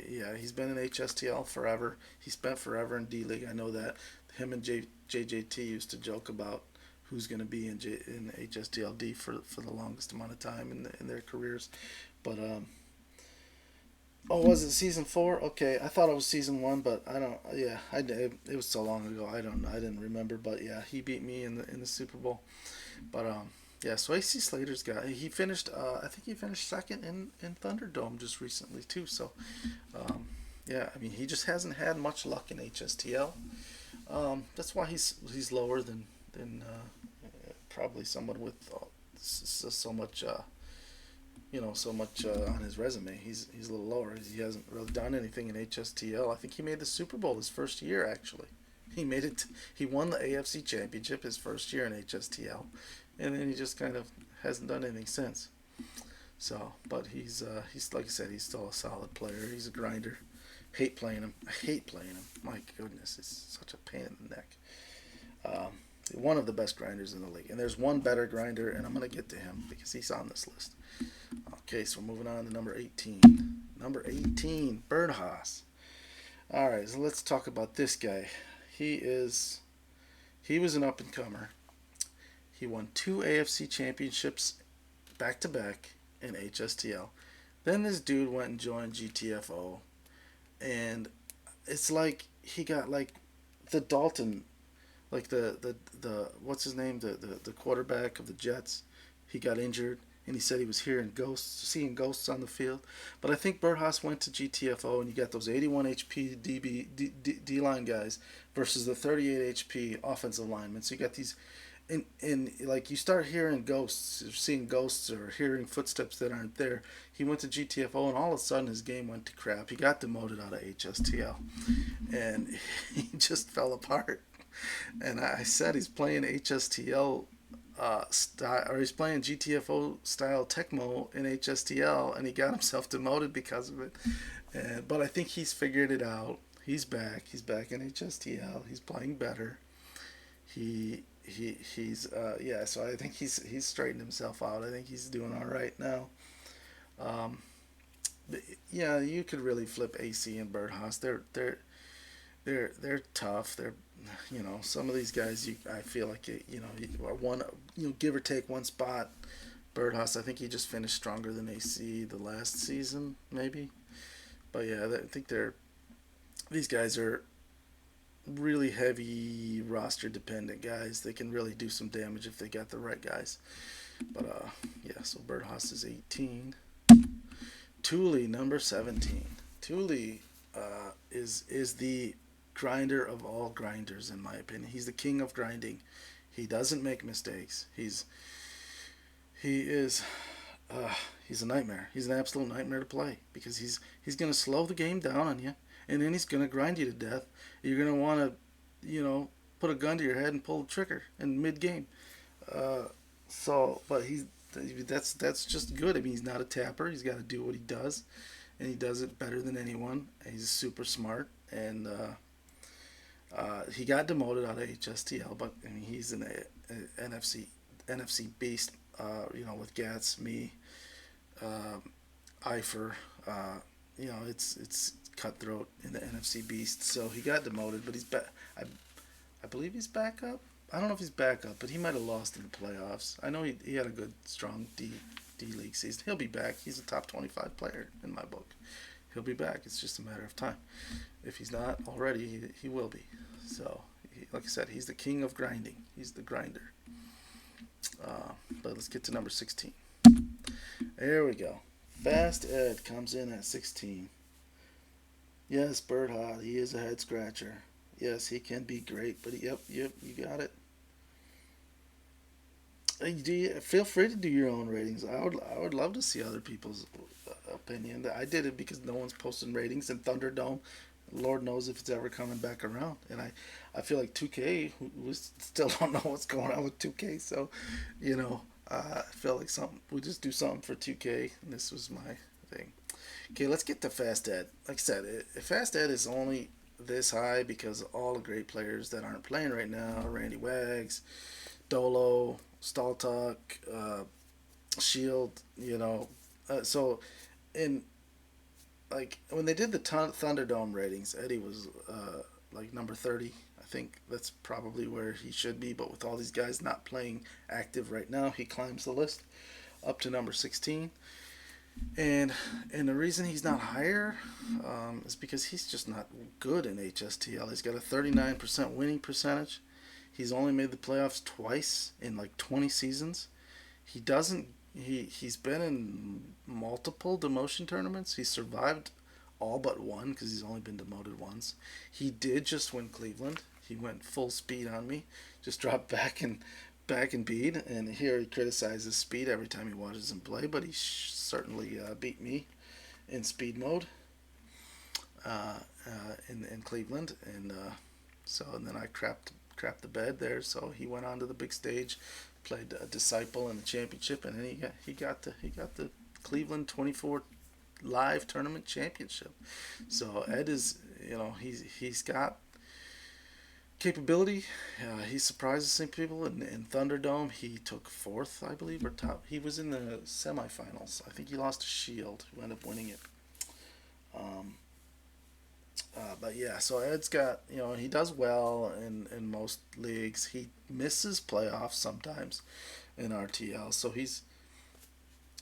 yeah, he's been in HSTL forever. He spent forever in D League. I know that. Him and JJT used to joke about who's going to be in HSTLD for the longest amount of time in their careers. But oh, was it season 4? Okay, I thought it was season 1, but I don't. Yeah, it was so long ago. I don't. I didn't remember. But yeah, he beat me in the Super Bowl. But yeah, so AC Slater's got he finished I think he finished second in Thunderdome just recently too. So yeah, I mean he just hasn't had much luck in HSTL. That's why he's lower than probably someone with so much so much on his resume. He's a little lower. He hasn't really done anything in HSTL. I think he made the Super Bowl his first year actually. He made it. He won the AFC Championship his first year in HSTL, and then he just kind of hasn't done anything since. So, but he's like I said, he's still a solid player. He's a grinder. Hate playing him. I hate playing him. My goodness, it's such a pain in the neck. Um, one of the best grinders in the league, and there's one better grinder, and I'm gonna get to him because he's on this list. Okay, so we're moving on to number 18. Number 18, Bird Haas. All right, so let's talk about this guy. He is he was an up and comer. He won 2 AFC championships back to back in HSTL. Then this dude went and joined GTFO, and it's like he got like the Dalton, like the what's his name, the quarterback of the Jets. He got injured, and he said he was hearing ghosts, seeing ghosts on the field. But I think Burhas went to GTFO, and you got those 81 HP D line guys versus the 38 HP offensive linemen. So you got these, and like you start hearing ghosts, or seeing ghosts, or hearing footsteps that aren't there. He went to GTFO, and all of a sudden his game went to crap. He got demoted out of HSTL, and he just fell apart. And I said he's playing HSTL style, or he's playing GTFO style Tecmo in HSTL, and he got himself demoted because of it. But I think he's figured it out. He's back. He's back in HSTL. He's playing better. He's yeah. So I think he's straightened himself out. I think he's doing all right now. Um, yeah, you could really flip AC and Birdhouse. They're tough. They're some of these guys. I feel like you are one give or take one spot. Birdhouse, I think he just finished stronger than AC the last season, maybe. But yeah, I think these guys are really heavy roster dependent guys. They can really do some damage if they got the right guys. But yeah, so Birdhouse is 18. Thule number 17. Thule is the grinder of all grinders in my opinion. He's the king of grinding. He doesn't make mistakes. He is uh, he's a nightmare. He's an absolute nightmare to play because he's going to slow the game down on you, and then he's going to grind you to death. You're going to want to. you know, put a gun to your head and pull the trigger in mid game. Uh, but that's just good. I mean, he's not a tapper. He's got to do what he does, and he does it better than anyone. He's super smart, and he got demoted out of HSTL, but I mean, he's an NFC beast. With Gats, me, uh, Eifer. It's cutthroat in the NFC beast. So he got demoted, but he's back. I believe he's back up. I don't know if he's back up, but he might have lost in the playoffs. I know he had a good, strong D League season. He'll be back. He's a top 25 player in my book. He'll be back. It's just a matter of time. If he's not already, he will be. So, like I said, he's the king of grinding. He's the grinder. But let's get to number 16. There we go. Fast Ed comes in at 16. Yes, Bird Hot. He is a head scratcher. Yes, he can be great, but yep, you got it. Feel free to do your own ratings. I would love to see other people's opinion. I did it because no one's posting ratings, and Thunderdome, Lord knows if it's ever coming back around. And I feel like 2K, we still don't know what's going on with 2K. So, I feel like we just do something for 2K, and this was my thing. Okay, let's get to Fast Ed. Like I said, Fast Ed is only this high because of all the great players that aren't playing right now: Randy Wags, Dolo, Staltalk, Shield. So in like when they did the Thunderdome ratings, Eddie was like number 30. I think that's probably where he should be. But with all these guys not playing active right now, he climbs the list up to number 16. And the reason he's not higher is because he's just not good in HSTL. He's got a 39% winning percentage. He's only made the playoffs twice in like 20 seasons. He doesn't. He's been in multiple demotion tournaments. He survived all but one because he's only been demoted once. He did just win Cleveland. He went full speed on me, just dropped back and beat. And here he criticizes speed every time he watches him play, but he certainly beat me in speed mode in Cleveland, and and then I crapped the bed there. So he went on to the big stage, played a Disciple in the championship, and then he got the Cleveland 24 live tournament championship. So Ed is, he's got capability. He surprises some people in Thunderdome. He took fourth, I believe, or top. He was in the semifinals. I think he lost to Shield, who ended up winning it. Um, but yeah, so Ed's got, he does well in most leagues. He misses playoffs sometimes in RTL. So he's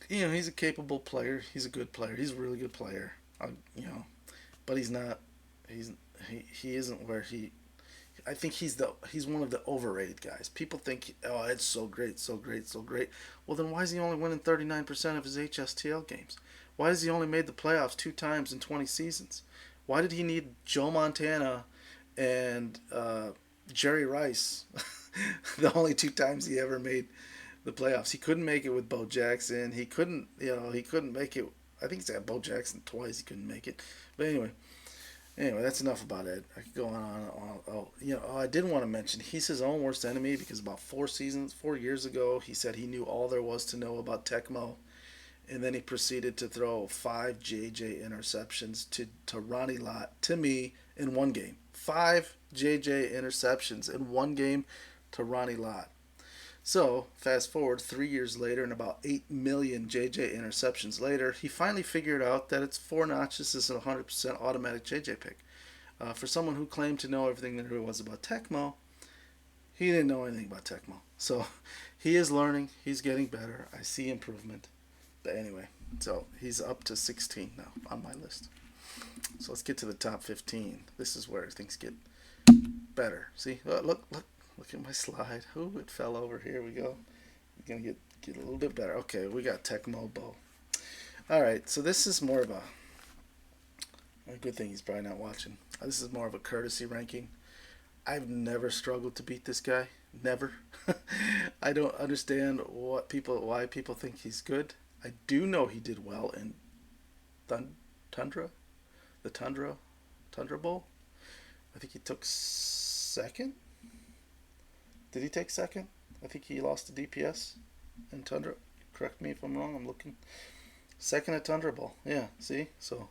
a capable player. He's a good player. He's a really good player. You know, but he's not. He's he isn't where he. I think he's one of the overrated guys. People think, oh, Ed's so great, so great, so great. Well, then why is he only winning 39% of his HSTL games? Why has he only made the playoffs 2 times in 20 seasons? Why did he need Joe Montana and Jerry Rice the only 2 times he ever made the playoffs? He couldn't make it with Bo Jackson. He couldn't make it. I think he's had Bo Jackson twice. He couldn't make it. But anyway, that's enough about Ed. I could go on and on. I did want to mention he's his own worst enemy because about 4 years ago, he said he knew all there was to know about Tecmo, and then he proceeded to throw 5 JJ interceptions to Ronnie Lott to me in one game. 5 JJ interceptions in one game to Ronnie Lott. So, fast forward 3 years later and about 8 million JJ interceptions later, he finally figured out that it's 4 notches is a 100% automatic JJ pick. For someone who claimed to know everything there was about Tecmo, he didn't know anything about Tecmo. So, he is learning, he's getting better. I see improvement. But anyway, so he's up to 16 now on my list. So, let's get to the top 15. This is where things get better. See, look at my slide. Ooh, it fell over. Here we go. We're gonna get a little bit better. Okay, we got Tecmo Bo. All right, so this is more of a good thing he's probably not watching. This is more of a courtesy ranking. I've never struggled to beat this guy. Never. I don't understand why people think he's good. I do know he did well in Tundra, the Tundra Bowl. I think he took second. Did he take second? I think he lost to DPS in Tundra. Correct me if I'm wrong. I'm looking. Second at Tundra Bowl. Yeah, see? So,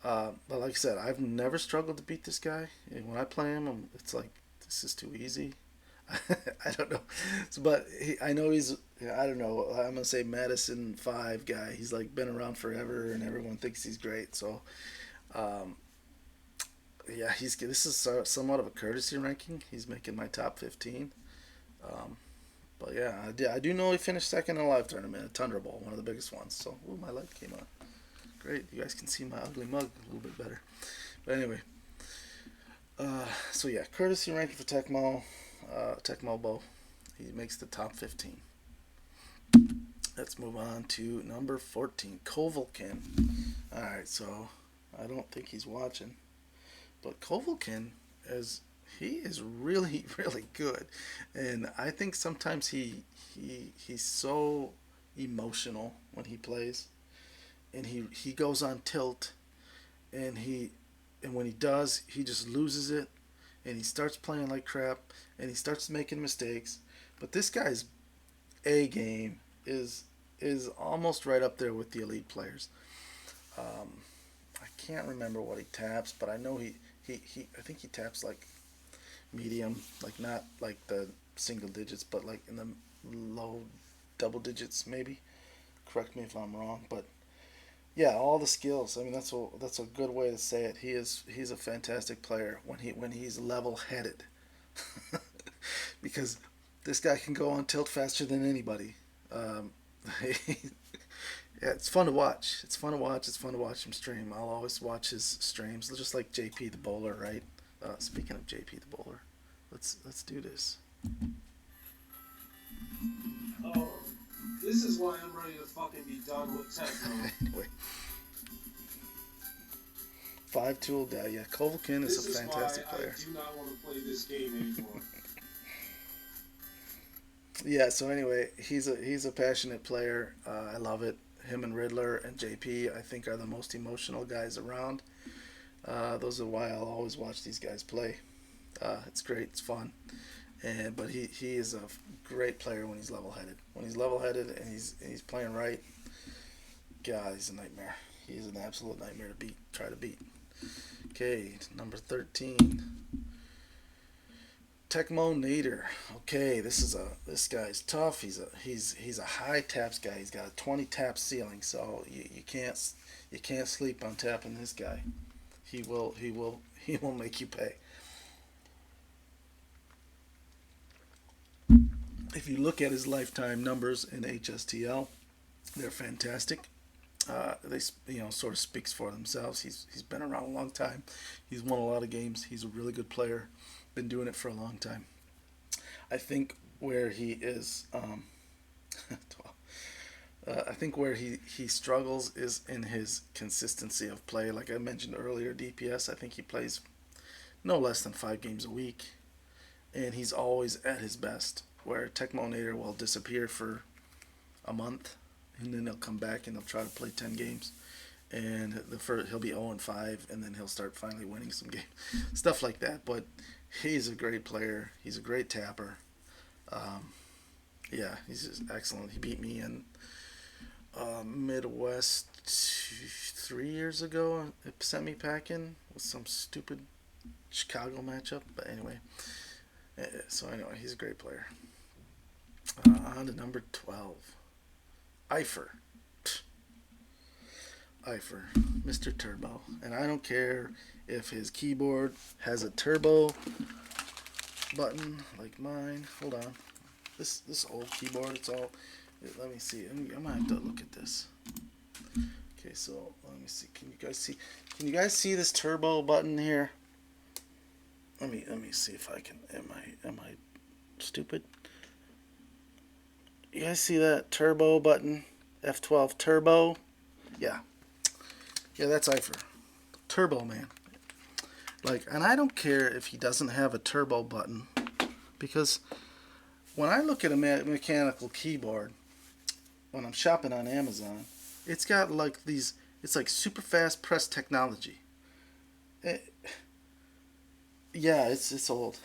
but like I said, I've never struggled to beat this guy. And when I play him, it's like, this is too easy. I don't know. But I know he's, I don't know, I'm going to say Madison 5 guy. He's like been around forever and everyone thinks he's great. So, um, yeah, this is somewhat of a courtesy ranking. He's making my top 15. Um, but yeah, I do know he finished second in a live tournament at Tundra Bowl, one of the biggest ones. So, ooh, my light came on. Great. You guys can see my ugly mug a little bit better. But anyway, so yeah, courtesy ranking for Tecmo, Tecmo Bow. He makes the top 15. Let's move on to number 14, Kovalkin. Alright, so I don't think he's watching. But Kovalkin is he is really, really good. And I think sometimes he's so emotional when he plays. And he goes on tilt and when he does, he just loses it and he starts playing like crap and he starts making mistakes. But this guy's A game is almost right up there with the elite players. Um, I can't remember what he taps, but I know he I think he taps like medium, like not like the single digits, but like in the low double digits maybe. Correct me if I'm wrong, but yeah, all the skills. I mean, that's a good way to say it. He's a fantastic player when he's level headed, because this guy can go on tilt faster than anybody. Um, yeah, it's fun to watch. It's fun to watch. It's fun to watch him stream. I'll always watch his streams, just like JP the bowler, right? Speaking of JP the bowler, let's do this. Oh, this is why I'm ready to fucking be done with Tecmo. Anyway, 5 tool guy. Yeah, Kovalkin is a fantastic player. I do not want to play this game anymore. Yeah. So anyway, he's a passionate player. I love it. Him and Riddler and JP, I think, are the most emotional guys around. Those are why I'll always watch these guys play. It's great. It's fun. But he is a great player when he's level headed. When he's level headed and he's playing right, God, he's a nightmare. He's an absolute nightmare to beat. Try to beat. Okay, number 13. Tecmo Nader. Okay, this guy's tough. He's a high taps guy. He's got a 20 tap ceiling, so you can't sleep on tapping this guy. He will make you pay. If you look at his lifetime numbers in HSTL, they're fantastic. They sort of speaks for themselves. He's been around a long time. He's won a lot of games. He's a really good player. Been doing it for a long time. I think where he is, I think where he struggles is in his consistency of play. Like I mentioned earlier, DPS. I think he plays no less than 5 games a week, and he's always at his best. Where Tecmonator will disappear for a month, and then he'll come back and he'll try to play 10 games, and he'll be 0-5, and then he'll start finally winning some games, stuff like that. But he's a great player. He's a great tapper. Um, yeah, he's just excellent. He beat me in Midwest 3 years ago at semi packing with some stupid Chicago matchup. But anyway, he's a great player. On to number 12. Eifer. Eifer. Mr. Turbo. And I don't care if his keyboard has a turbo button like mine. Hold on. This old keyboard, it's all... Let me see. I'm going to have to look at this. Okay, so let me see. Can you guys see this turbo button here? Let me see if I can... Am I stupid? You guys see that turbo button? F12 turbo? Yeah. Yeah, that's Eifer. Turbo, man. And I don't care if he doesn't have a turbo button, because when I look at a mechanical keyboard, when I'm shopping on Amazon, it's got it's like super fast press technology. Yeah, it's old,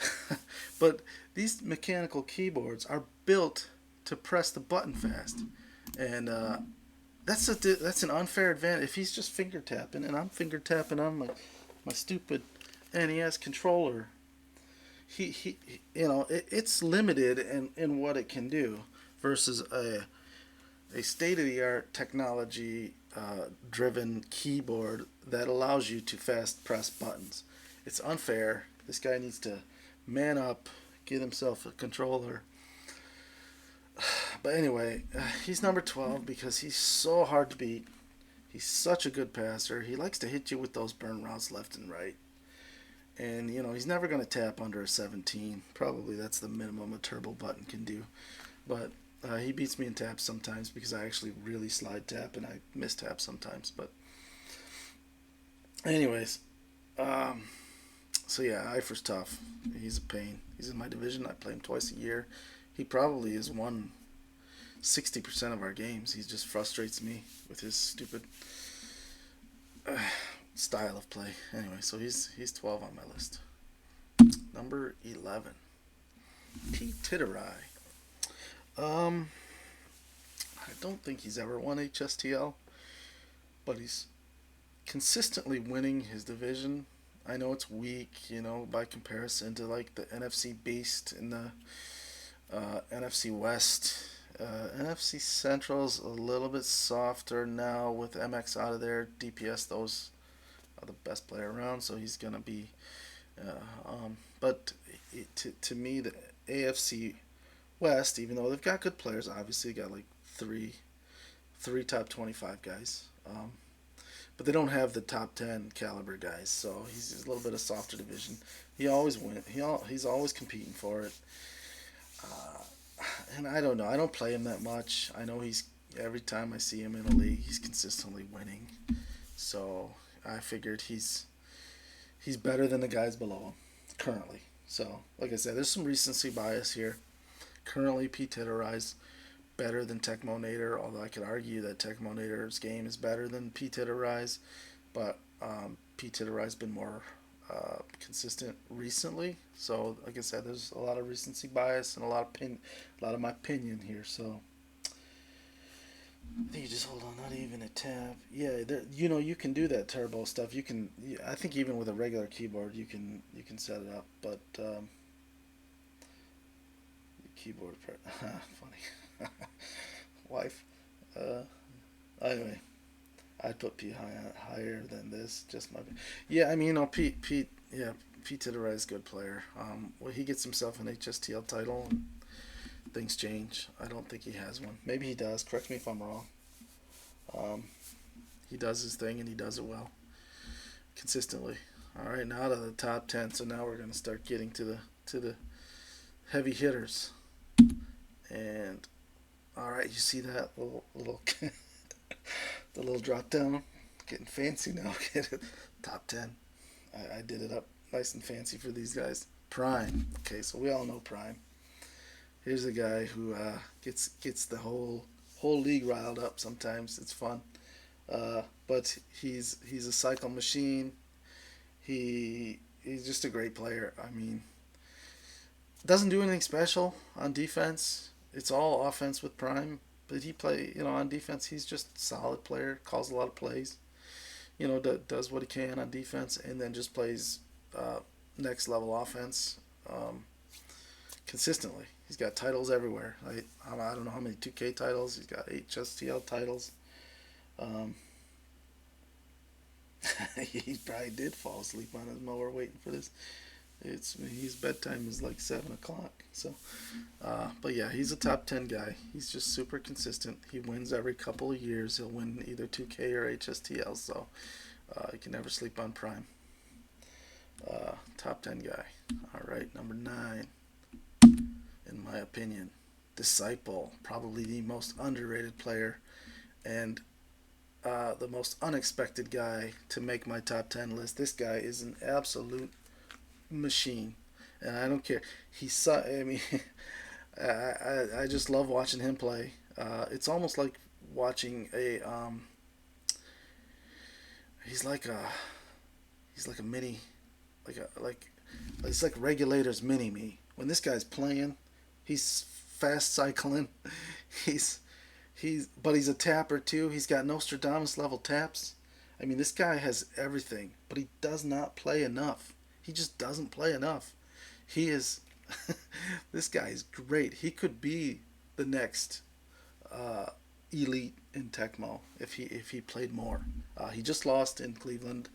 but these mechanical keyboards are built to press the button fast, and that's an unfair advantage. If he's just finger tapping and I'm finger tapping on my stupid NES controller, he it's limited in what it can do versus a state of the art technology driven keyboard that allows you to fast press buttons. It's unfair. This guy needs to man up, get himself a controller. But anyway, he's number 12 because he's so hard to beat. He's such a good passer. He likes to hit you with those burn routes left and right. And, he's never going to tap under a 17. Probably that's the minimum a turbo button can do. But he beats me in taps sometimes because I actually really slide tap and I miss tap sometimes. But, anyways, um, so yeah, Eifer's tough. He's a pain. He's in my division. I play him twice a year. He probably has won 60% of our games. He just frustrates me with his stupid uh, style of play. Anyway, so he's 12 on my list. Number 11, Pete Titterai. Um, I don't think he's ever won HSTL, but he's consistently winning his division. I know it's weak, by comparison to like the NFC Beast in the NFC West. NFC Central's a little bit softer now with MX out of there. DPS, those are the best player around, so he's gonna be. But to me, the AFC West, even though they've got good players, obviously got like three top 25 guys. But they don't have the top 10 caliber guys, so he's a little bit of softer division. He always wins. He's always competing for it. Uh, and I don't know. I don't play him that much. I know he's every time I see him in a league, he's consistently winning. So I figured he's better than the guys below him currently. So like I said, there's some recency bias here. Currently, Pete Titterai's better than Tecmo Nader, although I could argue that Tecmo Nader's game is better than Pete Titterai's. But Pete Titterai's been more consistent recently. So, like I said, there's a lot of recency bias and a lot of my opinion here. So, I think you just hold on, not even a tab. Yeah, you can do that turbo stuff. You can, I think even with a regular keyboard, you can set it up. But keyboard, funny, wife. Uh, anyway, I'd put P higher than this. Just my, yeah. I mean, Pete, yeah, Pete Titterai is a good player. Well, he gets himself an HSTL title, and things change. I don't think he has one. Maybe he does. Correct me if I'm wrong. Um, he does his thing and he does it well, consistently. All right, now to the top 10. So now we're gonna start getting to the heavy hitters. And all right, you see that little the little drop down, getting fancy now. Get it, top 10. I did it up nice and fancy for these guys. Prime. Okay, so we all know Prime. Here's a guy who gets the whole league riled up. Sometimes it's fun, but he's a cycle machine. He's just a great player. I mean, doesn't do anything special on defense. It's all offense with Prime. But he play, on defense. He's just a solid player. Calls a lot of plays. Does what he can on defense, and then just plays uh, next level offense consistently. He's got titles everywhere. I don't know how many 2K titles. He's got HSTL titles. Um, he probably did fall asleep on his mower waiting for this. His bedtime is like 7 o'clock. So, but yeah, he's a top 10 guy. He's just super consistent. He wins every couple of years. He'll win either 2K or HSTL. So, you can never sleep on Prime. Top 10 guy. All right, number 9, in my opinion, Disciple, probably the most underrated player and the most unexpected guy to make my top 10 list. This guy is an absolute machine, and I don't care. I mean, I just love watching him play. It's almost like watching a. He's like a. He's like a mini. like it's like Regulator's mini me. When this guy's playing, he's fast cycling. He's but he's a tapper too. He's got Nostradamus level taps. I mean, this guy has everything, but he does not play enough. He just doesn't play enough. He is. This guy is great. He could be the next uh, elite in Tecmo if he played more. He just lost in Cleveland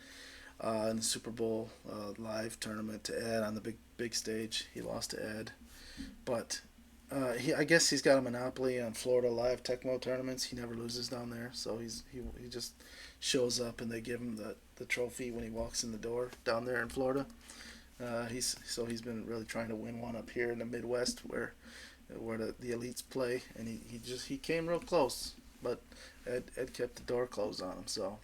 in the Super Bowl live tournament to Ed on the big stage. He lost to Ed, but I guess he's got a monopoly on Florida live Tecmo tournaments. He never loses down there, so he just shows up and they give him the trophy when he walks in the door down there in Florida. He's been really trying to win one up here in the Midwest where the elites play, and he came real close, but Ed kept the door closed on him. So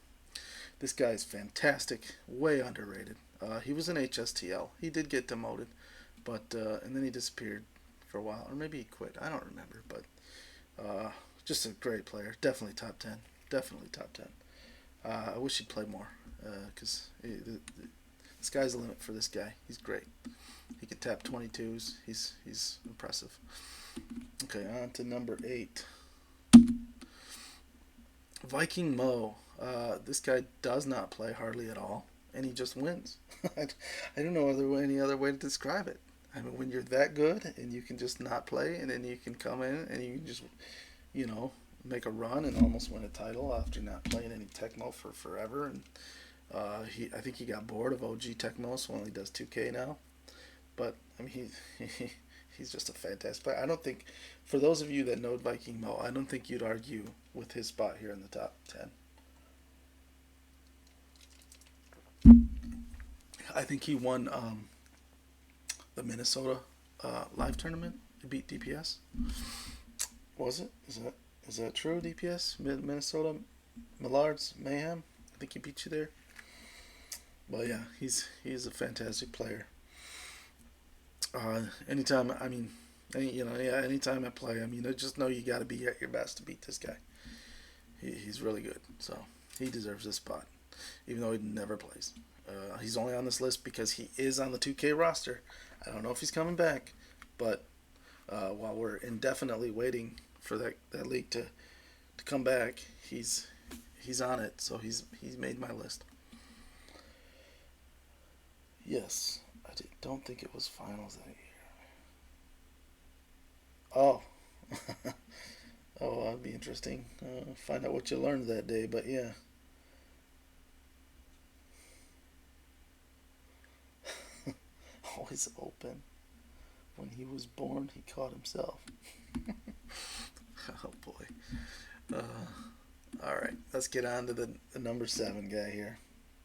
this guy is fantastic, way underrated. He was an HSTL. He did get demoted, but and then he disappeared for a while, or maybe he quit. I don't remember, but just a great player. Definitely top 10. Definitely top 10. I wish he'd play more because the sky's the limit for this guy. He's great. He can tap 22s. He's impressive. Okay, on to number 8. Viking Mo. This guy does not play hardly at all, and he just wins. I don't know any other way to describe it. I mean, when you're that good and you can just not play, and then you can come in and you can just, you know, make a run and almost win a title after not playing any Tecmo for forever. And I think he got bored of OG Tecmo, so only does 2K now. But I mean, he's just a fantastic player. I don't think, for those of you that know Viking Mo, I don't think you'd argue with his spot here in the top 10. I think he won the Minnesota live tournament. He beat DPS. Was it? Is that true? DPS Minnesota Millards Mayhem. I think he beat you there. Well, yeah, he's a fantastic player. Anytime, I mean, yeah, anytime I play, I mean, I just know you got to be at your best to beat this guy. He's really good, so he deserves this spot, even though he never plays. He's only on this list because he is on the 2K roster. I don't know if he's coming back, but while we're indefinitely waiting for that league to come back, he's on it, so he's made my list. Yes, don't think it was finals that year. Oh, oh, that'd be interesting. Find out what you learned that day, but yeah. Always open. When he was born, he caught himself. Oh boy. All right, let's get on to the number 7 guy here.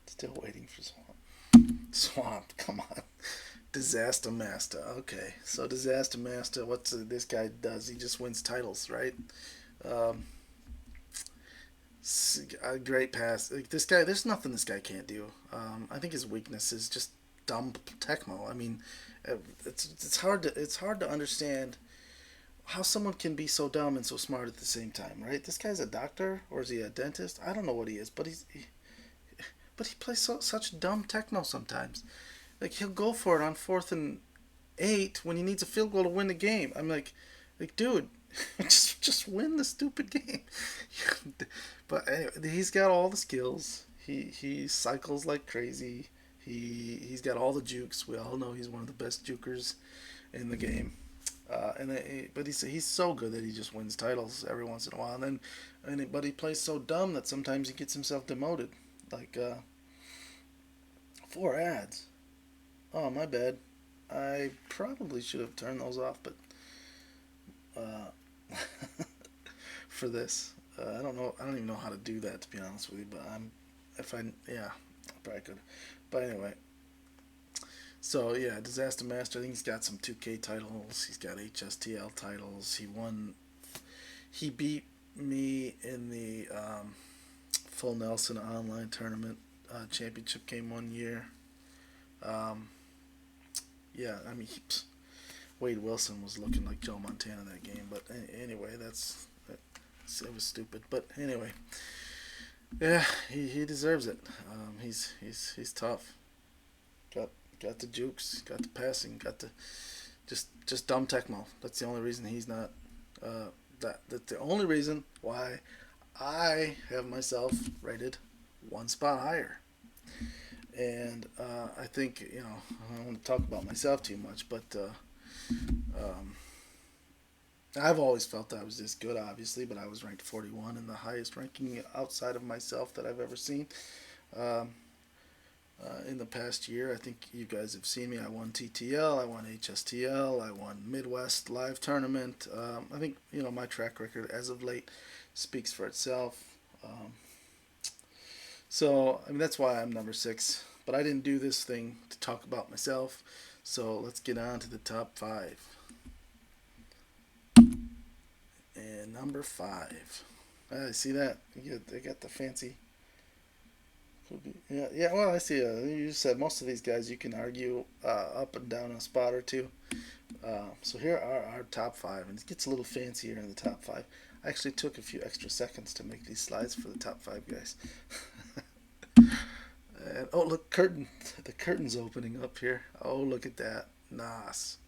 Still waiting for Swamp. Swamp, come on. Disaster Master. Okay, so Disaster Master. What's this guy does? He just wins titles, right? Um, a great pass. Like, this guy, there's nothing this guy can't do. I think his weakness is just dumb Tecmo. I mean, it's hard to understand how someone can be so dumb and so smart at the same time, right? This guy's a doctor, or is he a dentist? I don't know what he is, but he plays such dumb Tecmo sometimes. Like, he'll go for it on 4th and 8 when he needs a field goal to win the game. I'm like, dude, just win the stupid game. But anyway, he's got all the skills. He cycles like crazy. He's got all the jukes. We all know he's one of the best jukers in the game. But he's so good that he just wins titles every once in a while. But he plays so dumb that sometimes he gets himself demoted. Like 4 ads. Oh, my bad. I probably should have turned those off, but uh, for this, I don't know. I don't even know how to do that, to be honest with you. But yeah, I probably could. But anyway, so yeah, Disaster Master. I think he's got some 2K titles. He's got HSTL titles. He beat me in the Full Nelson online tournament championship game one year. Um, yeah, I mean, Wade Wilson was looking like Joe Montana that game. But anyway, it was stupid. But anyway, yeah, he deserves it. He's tough. Got got the jukes, got the passing, got the just dumb Tecmo. That's the only reason he's not. That's the only reason why I have myself rated one spot higher. And I think I don't want to talk about myself too much, but um, I've always felt that I was this good, obviously, but I was ranked 41 in the highest ranking outside of myself that I've ever seen. Um, in the past year, I think you guys have seen me. I won TTL, I won HSTL, I won Midwest Live Tournament. I think my track record as of late speaks for itself. Um, so I mean that's why I'm number six. But I didn't do this thing to talk about myself. So let's get on to the top five. And number five. See that? They got the fancy. Could be. Yeah, yeah. Well, I see. You said most of these guys you can argue up and down a spot or two. So here are our top five, and it gets a little fancier in the top five. I actually took a few extra seconds to make these slides for the top five guys. And oh, look, curtain! The curtain's opening up here. Oh, look at that, Nas.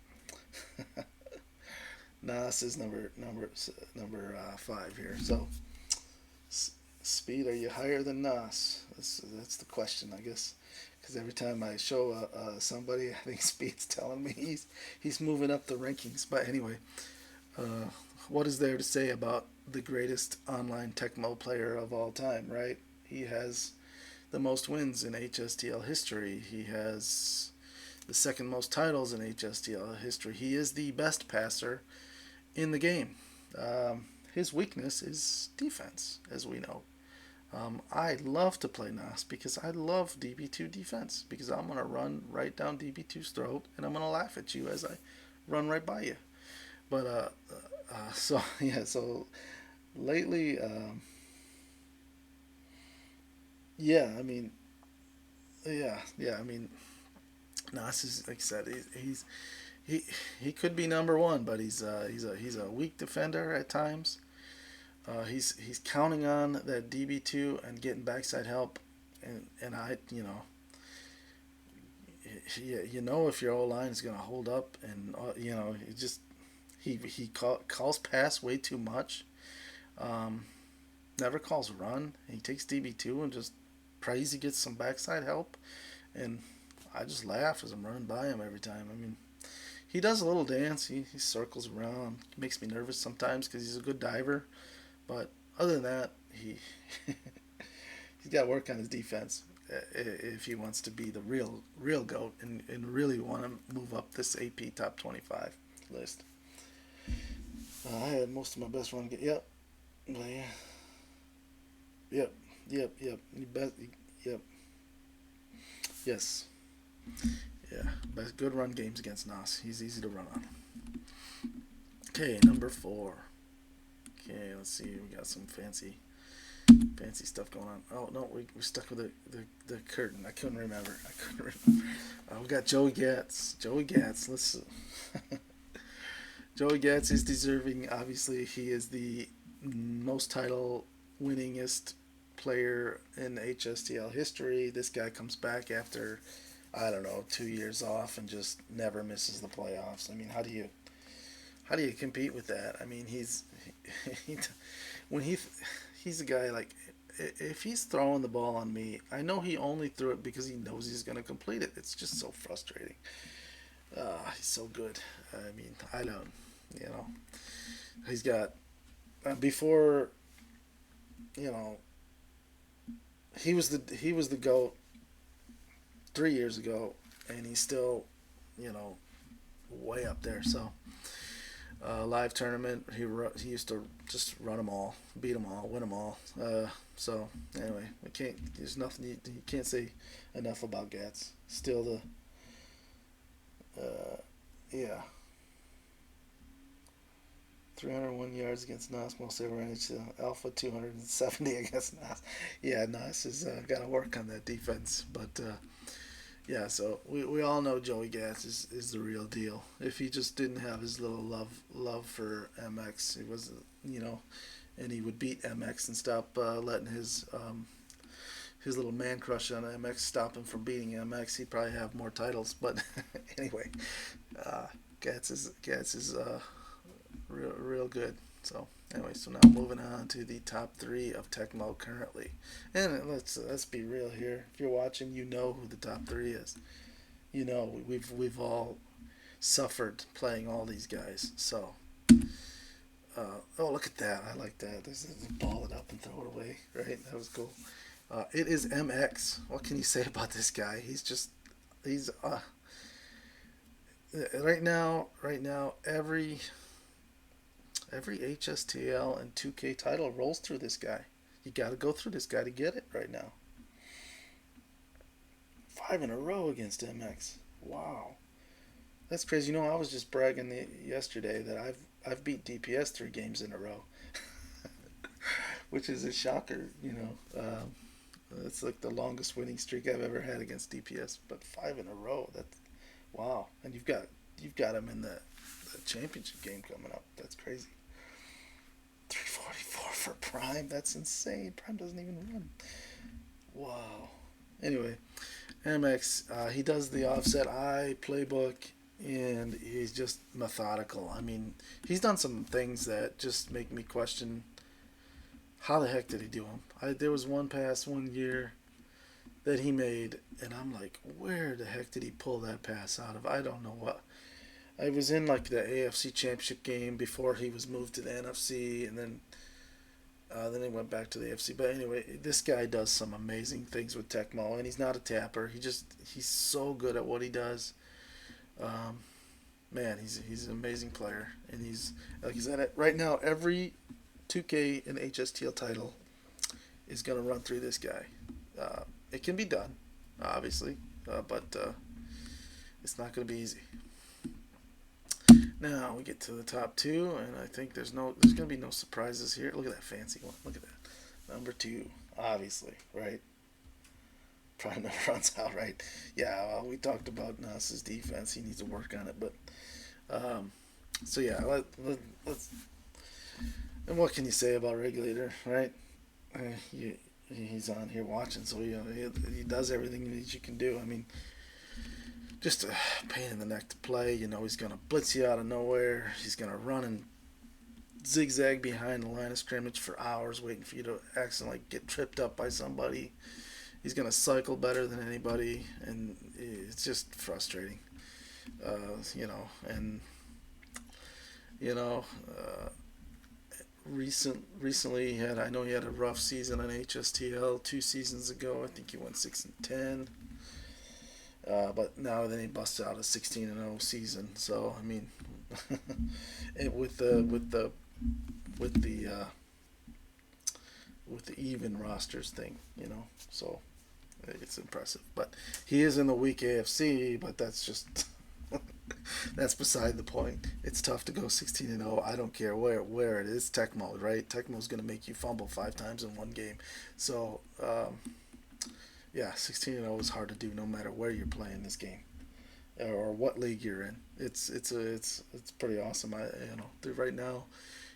Nas is number five here. So, Speed, are you higher than Nas? That's the question, I guess. Because every time I show somebody, I think Speed's telling me he's moving up the rankings. But anyway, uh, what is there to say about the greatest online Tecmo player of all time, right? He has the most wins in HSTL history. He has the second most titles in HSTL history. He is the best passer in the game. His weakness is defense, as we know. I love to play Nas because I love DB2 defense because I'm going to run right down DB2's throat and I'm going to laugh at you as I run right by you. But so yeah, so lately, yeah, I mean, yeah, I mean, Nas is like I said, he he could be number one, but he's a weak defender at times. He's counting on that DB2 and getting backside help, and I if your O line is going to hold up, and he just calls pass way too much. Um, Never calls run. He takes DB2 and just prays he gets some backside help, and I just laugh as I'm running by him every time. I mean, he does a little dance. He circles around. He makes me nervous sometimes because he's a good diver, but other than that, he's got to work on his defense if he wants to be the real goat and really want to move up this AP top 25 list. I had most of my best run. Yep. Yeah. Yep. Yep. Yep. Yep. Yes. Yeah. Best good run games against Nas. He's easy to run on. Okay, number four. Okay, let's see. We got some fancy stuff going on. Oh no, we stuck with the curtain. I couldn't remember. We got Joey Gatz. Joey Gatz. Let's. Joey Gatz is deserving. Obviously, he is the most title winningest player in HSTL history. This guy comes back after I don't know 2 years off and just never misses the playoffs. I mean, how do you compete with that? I mean, he when he's a guy like if he's throwing the ball on me, I know he only threw it because he knows he's going to complete it. It's just so frustrating. He's so good. I mean, I don't, you know, he's got before, you know, he was the goat 3 years ago, and he's still, you know, way up there. So live tournament. He used to just run them all, beat them all, win them all. So anyway, we can't. There's nothing you can't say enough about Gats. Still yeah, 301 yards against Nas, most ever managed to Alpha 270 against Nas. Yeah, Nas has got to work on that defense, but. Yeah, so we all know Joey Gats is the real deal. If he just didn't have his little love for MX, it was and he would beat MX and stop letting his his little man crush on MX stop him from beating MX, he'd probably have more titles. But anyway, uh, Gats is real good. So anyway, so now moving on to the top three of Tecmo currently, and let's be real here. If you're watching, you know who the top three is. You know we've all suffered playing all these guys. So oh, look at that! I like that. There's ball it up and throw it away. Right, that was cool. It is MX. What can you say about this guy? He's right now every HSTL and 2K title rolls through this guy. You got to go through this guy to get it right now. Five in a row against MX. Wow, that's crazy. I was just bragging yesterday that I've beat DPS 3 games in a row, which is a shocker. It's like the longest winning streak I've ever had against DPS. But 5 in a row. That's wow. And you've got him in the championship game coming up. That's crazy. 344 for Prime. That's insane. Prime doesn't even run. Wow. Anyway, MX, he does the offset eye playbook, and he's just methodical. I mean, he's done some things that just make me question how the heck did he do them. There was one pass one year that he made, and I'm like, where the heck did he pull that pass out of? I don't know what. I was in like the AFC Championship game before he was moved to the NFC, and then he went back to the AFC. But anyway, this guy does some amazing things with Tecmo, and he's not a tapper. He's so good at what he does. Um, Man, he's an amazing player, and he's like I said right now. Every 2K and HSTL title is gonna run through this guy. It can be done, obviously, but it's not gonna be easy. Now we get to the top two, and I think there's gonna be no surprises here. Look at that fancy one. Look at that. Number two, obviously, right? Prime never runs out, right? Yeah, well, we talked about Nas's defense. He needs to work on it, but so yeah, let's. And what can you say about Regulator, right? He's on here watching, so he does everything that you can do. I mean, just a pain in the neck to play. He's gonna blitz you out of nowhere. He's gonna run and zigzag behind the line of scrimmage for hours, waiting for you to accidentally get tripped up by somebody. He's gonna cycle better than anybody, and it's just frustrating. And you know, uh, recently I know he had a rough season on HSTL 2 seasons ago. I think he went 6-10. But now then he busts out a 16-0 season. So I mean, with the even rosters thing, so it's impressive. But he is in the weak AFC, but that's just that's beside the point. It's tough to go 16-0. I don't care where it is. Tecmo, right? Tecmo's going to make you fumble 5 times in one game. So yeah, 16-0 is hard to do no matter where you're playing this game or what league you're in. It's pretty awesome. Right now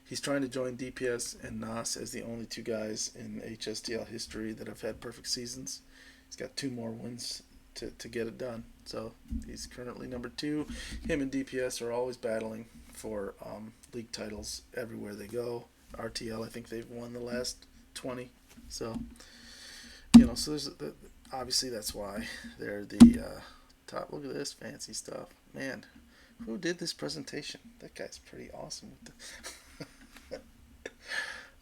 he's trying to join DPS and NAS as the only 2 guys in HSTL history that have had perfect seasons. He's got 2 more wins to get it done. So he's currently number 2. Him and DPS are always battling for league titles everywhere they go. RTL, I think they've won the last 20. So so obviously that's why they're the top. Look at this fancy stuff, man. Who did this presentation? That guy's pretty awesome.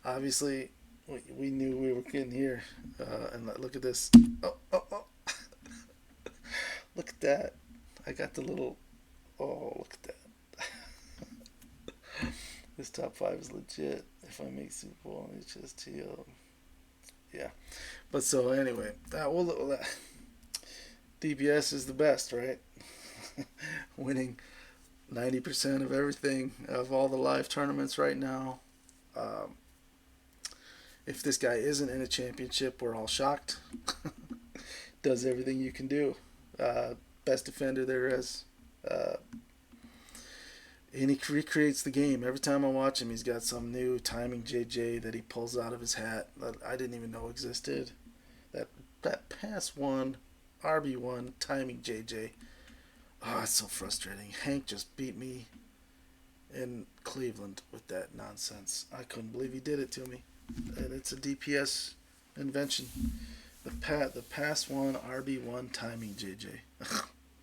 Obviously, we knew we were getting here, and look at this. Oh. Look at that. I got the little. Oh, look at that. This top 5 is legit. If I make Super Bowl on HSTL. Yeah. But so anyway, DBS is the best, right? Winning 90% of everything, of all the live tournaments right now. If this guy isn't in a championship, we're all shocked. Does everything you can do. Best defender there is. And he recreates the game. Every time I watch him, he's got some new timing JJ that he pulls out of his hat that I didn't even know existed. That that pass one, RB1 timing JJ. Oh, it's so frustrating. Hank just beat me in Cleveland with that nonsense. I couldn't believe he did it to me. And it's a DPS invention. The pass one RB1 timing JJ.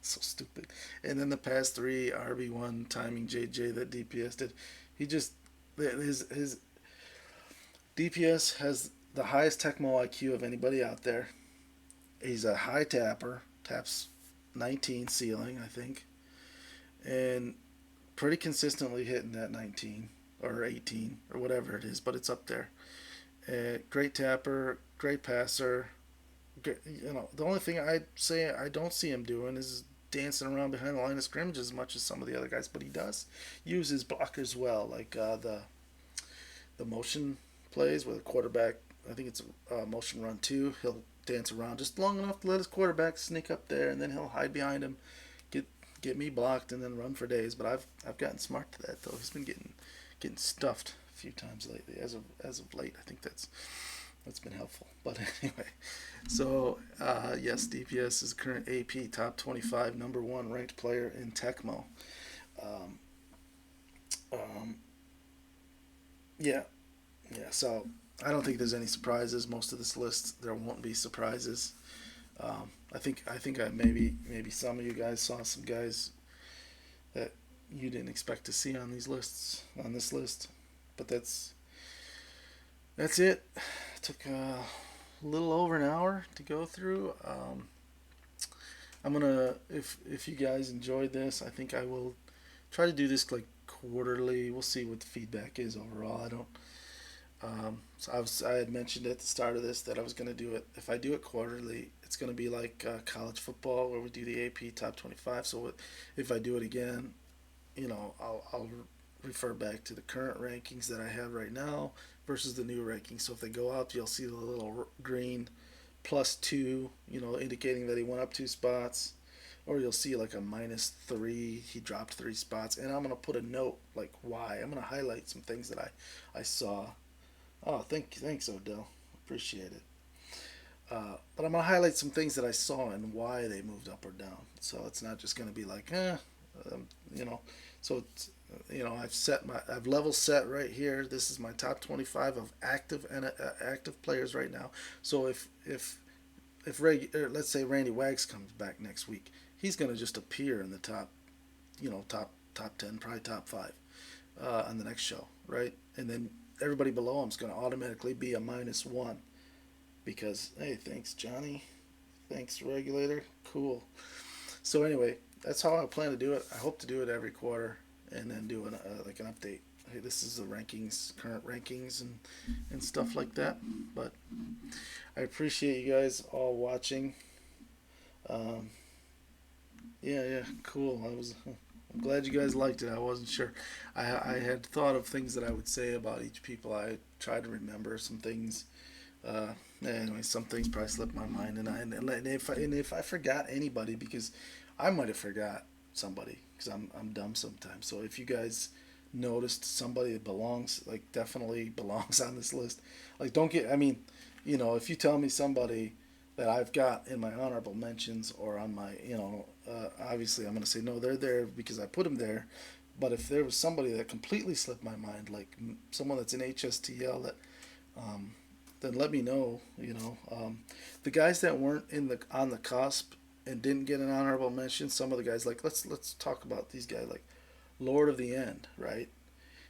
So stupid. And then the pass three RB1 timing JJ that DPS did. He just his DPS has the highest Tecmo IQ of anybody out there. He's a high tapper, taps 19 ceiling, I think, and pretty consistently hitting that 19 or 18 or whatever it is, but it's up there. Great tapper, great passer. The only thing I'd say I don't see him doing is dancing around behind the line of scrimmage as much as some of the other guys, but he does use his blockers well, like the motion plays where the quarterback, I think it's a motion run two, he'll dance around just long enough to let his quarterback sneak up there, and then he'll hide behind him, get get me blocked, and then run for days. But I've gotten smart to that though. He's been getting stuffed a few times lately. As of late, I think that's been helpful. But anyway, so yes, DPS is current AP top 25 number one ranked player in Tecmo. Um, um, yeah, yeah. So I don't think there's any surprises. Most of this list there won't be surprises. I think maybe some of you guys saw some guys that you didn't expect to see on these lists on this list, but that's it. It took a little over an hour to go through. I'm gonna if you guys enjoyed this, I think I will try to do this like quarterly. We'll see what the feedback is overall. I don't. So I had mentioned at the start of this that I was going to do it. If I do it quarterly, it's going to be like college football where we do the AP top 25. So if I do it again, I'll refer back to the current rankings that I have right now versus the new rankings. So if they go up, you'll see the little green +2, indicating that he went up 2 spots. Or you'll see like a -3, he dropped 3 spots. And I'm going to put a note like why. I'm going to highlight some things that I saw. Oh, thanks, Odell. Appreciate it. But I'm gonna highlight some things that I saw and why they moved up or down. So it's not just gonna be like, um, you know. So I've level set right here. This is my top 25 of active and active players right now. So if let's say Randy Wags comes back next week, he's gonna just appear in the top, top 10, probably top 5 on the next show, right? And then everybody below him is going to automatically be a -1 because hey, thanks Johnny, thanks regulator, cool. So anyway, that's how I plan to do it. I hope to do it every quarter and then do like an update. Hey, this is the rankings, current rankings, and stuff like that. But I appreciate you guys all watching. Um, yeah, cool. I'm glad you guys liked it. I wasn't sure. I had thought of things that I would say about each people. I tried to remember some things. Anyway, some things probably slipped my mind, and if I forgot anybody, because I might have forgot somebody, because I'm dumb sometimes. So if you guys noticed somebody that belongs, like definitely belongs on this list, like don't get. I mean, if you tell me somebody that I've got in my honorable mentions or on my, obviously I'm going to say no, they're there because I put them there. But if there was somebody that completely slipped my mind, like someone that's in HSTL, um, then let me know. The guys that weren't on the cusp and didn't get an honorable mention, some of the guys, like let's talk about these guys, like Lord of the End, right?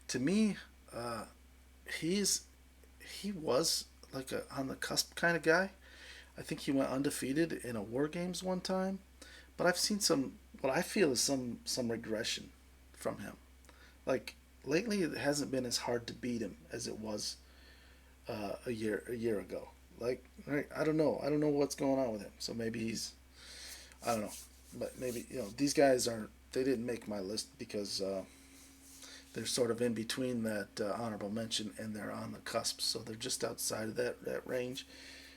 To me, uh, he's he was like a on the cusp kind of guy. I think he went undefeated in a War Games one time, but I've seen some what I feel is some regression from him. Like lately, it hasn't been as hard to beat him as it was a year ago. Like right, I don't know what's going on with him. So maybe I don't know, but maybe these guys aren't. They didn't make my list because they're sort of in between that honorable mention and they're on the cusp. So they're just outside of that range.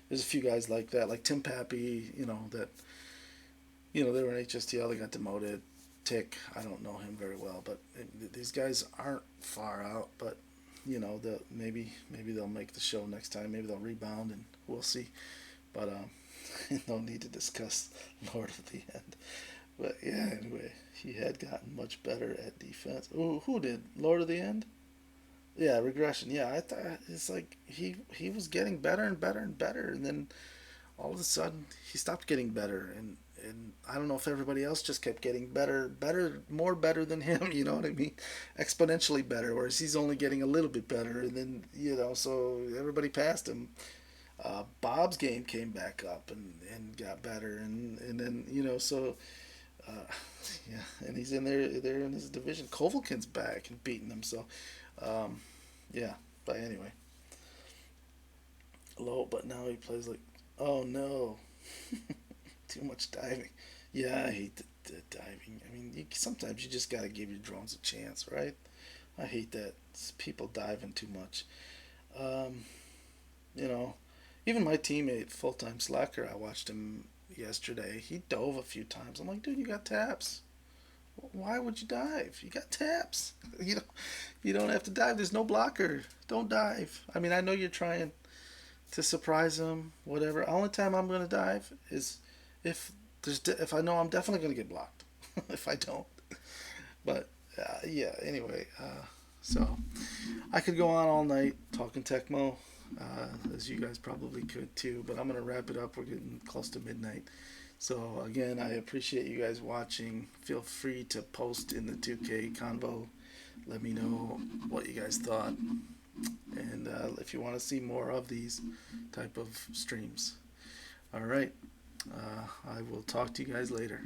There's a few guys like that, like Tim Pappy, that they were in HSTL, they got demoted. Tick, I don't know him very well, but these guys aren't far out. But maybe they'll make the show next time. Maybe they'll rebound, and we'll see. But No need to discuss Lord of the End. But yeah, anyway, he had gotten much better at defense. Ooh, who did? Lord of the End? Yeah, regression. Yeah, I thought it's like he was getting better and better and better, and then all of a sudden he stopped getting better, and I don't know if everybody else just kept getting better, better, more better than him. You know what I mean? Exponentially better, whereas he's only getting a little bit better, and then so everybody passed him. Bob's game came back up and got better, and then uh, yeah, and he's in there in his division. Kovalkin's back and beating him, so um, yeah. But anyway, low. But now he plays like, oh no, too much diving. Yeah, I hate the diving. I mean, sometimes you just gotta give your drones a chance, right? I hate that people diving too much. Um, you know, even my teammate, full time slacker, I watched him yesterday. He dove a few times. I'm like, dude, you got taps. Why would you dive? You got taps. You don't have to dive. There's no blocker. Don't dive. I mean, I know you're trying to surprise him. Whatever. Only time I'm gonna dive is if if I know I'm definitely gonna get blocked. If I don't. But yeah. Anyway, so I could go on all night talking Tecmo, as you guys probably could too. But I'm gonna wrap it up. We're getting close to midnight. So again, I appreciate you guys watching. Feel free to post in the 2K convo. Let me know what you guys thought, and if you want to see more of these type of streams. All right, I will talk to you guys later.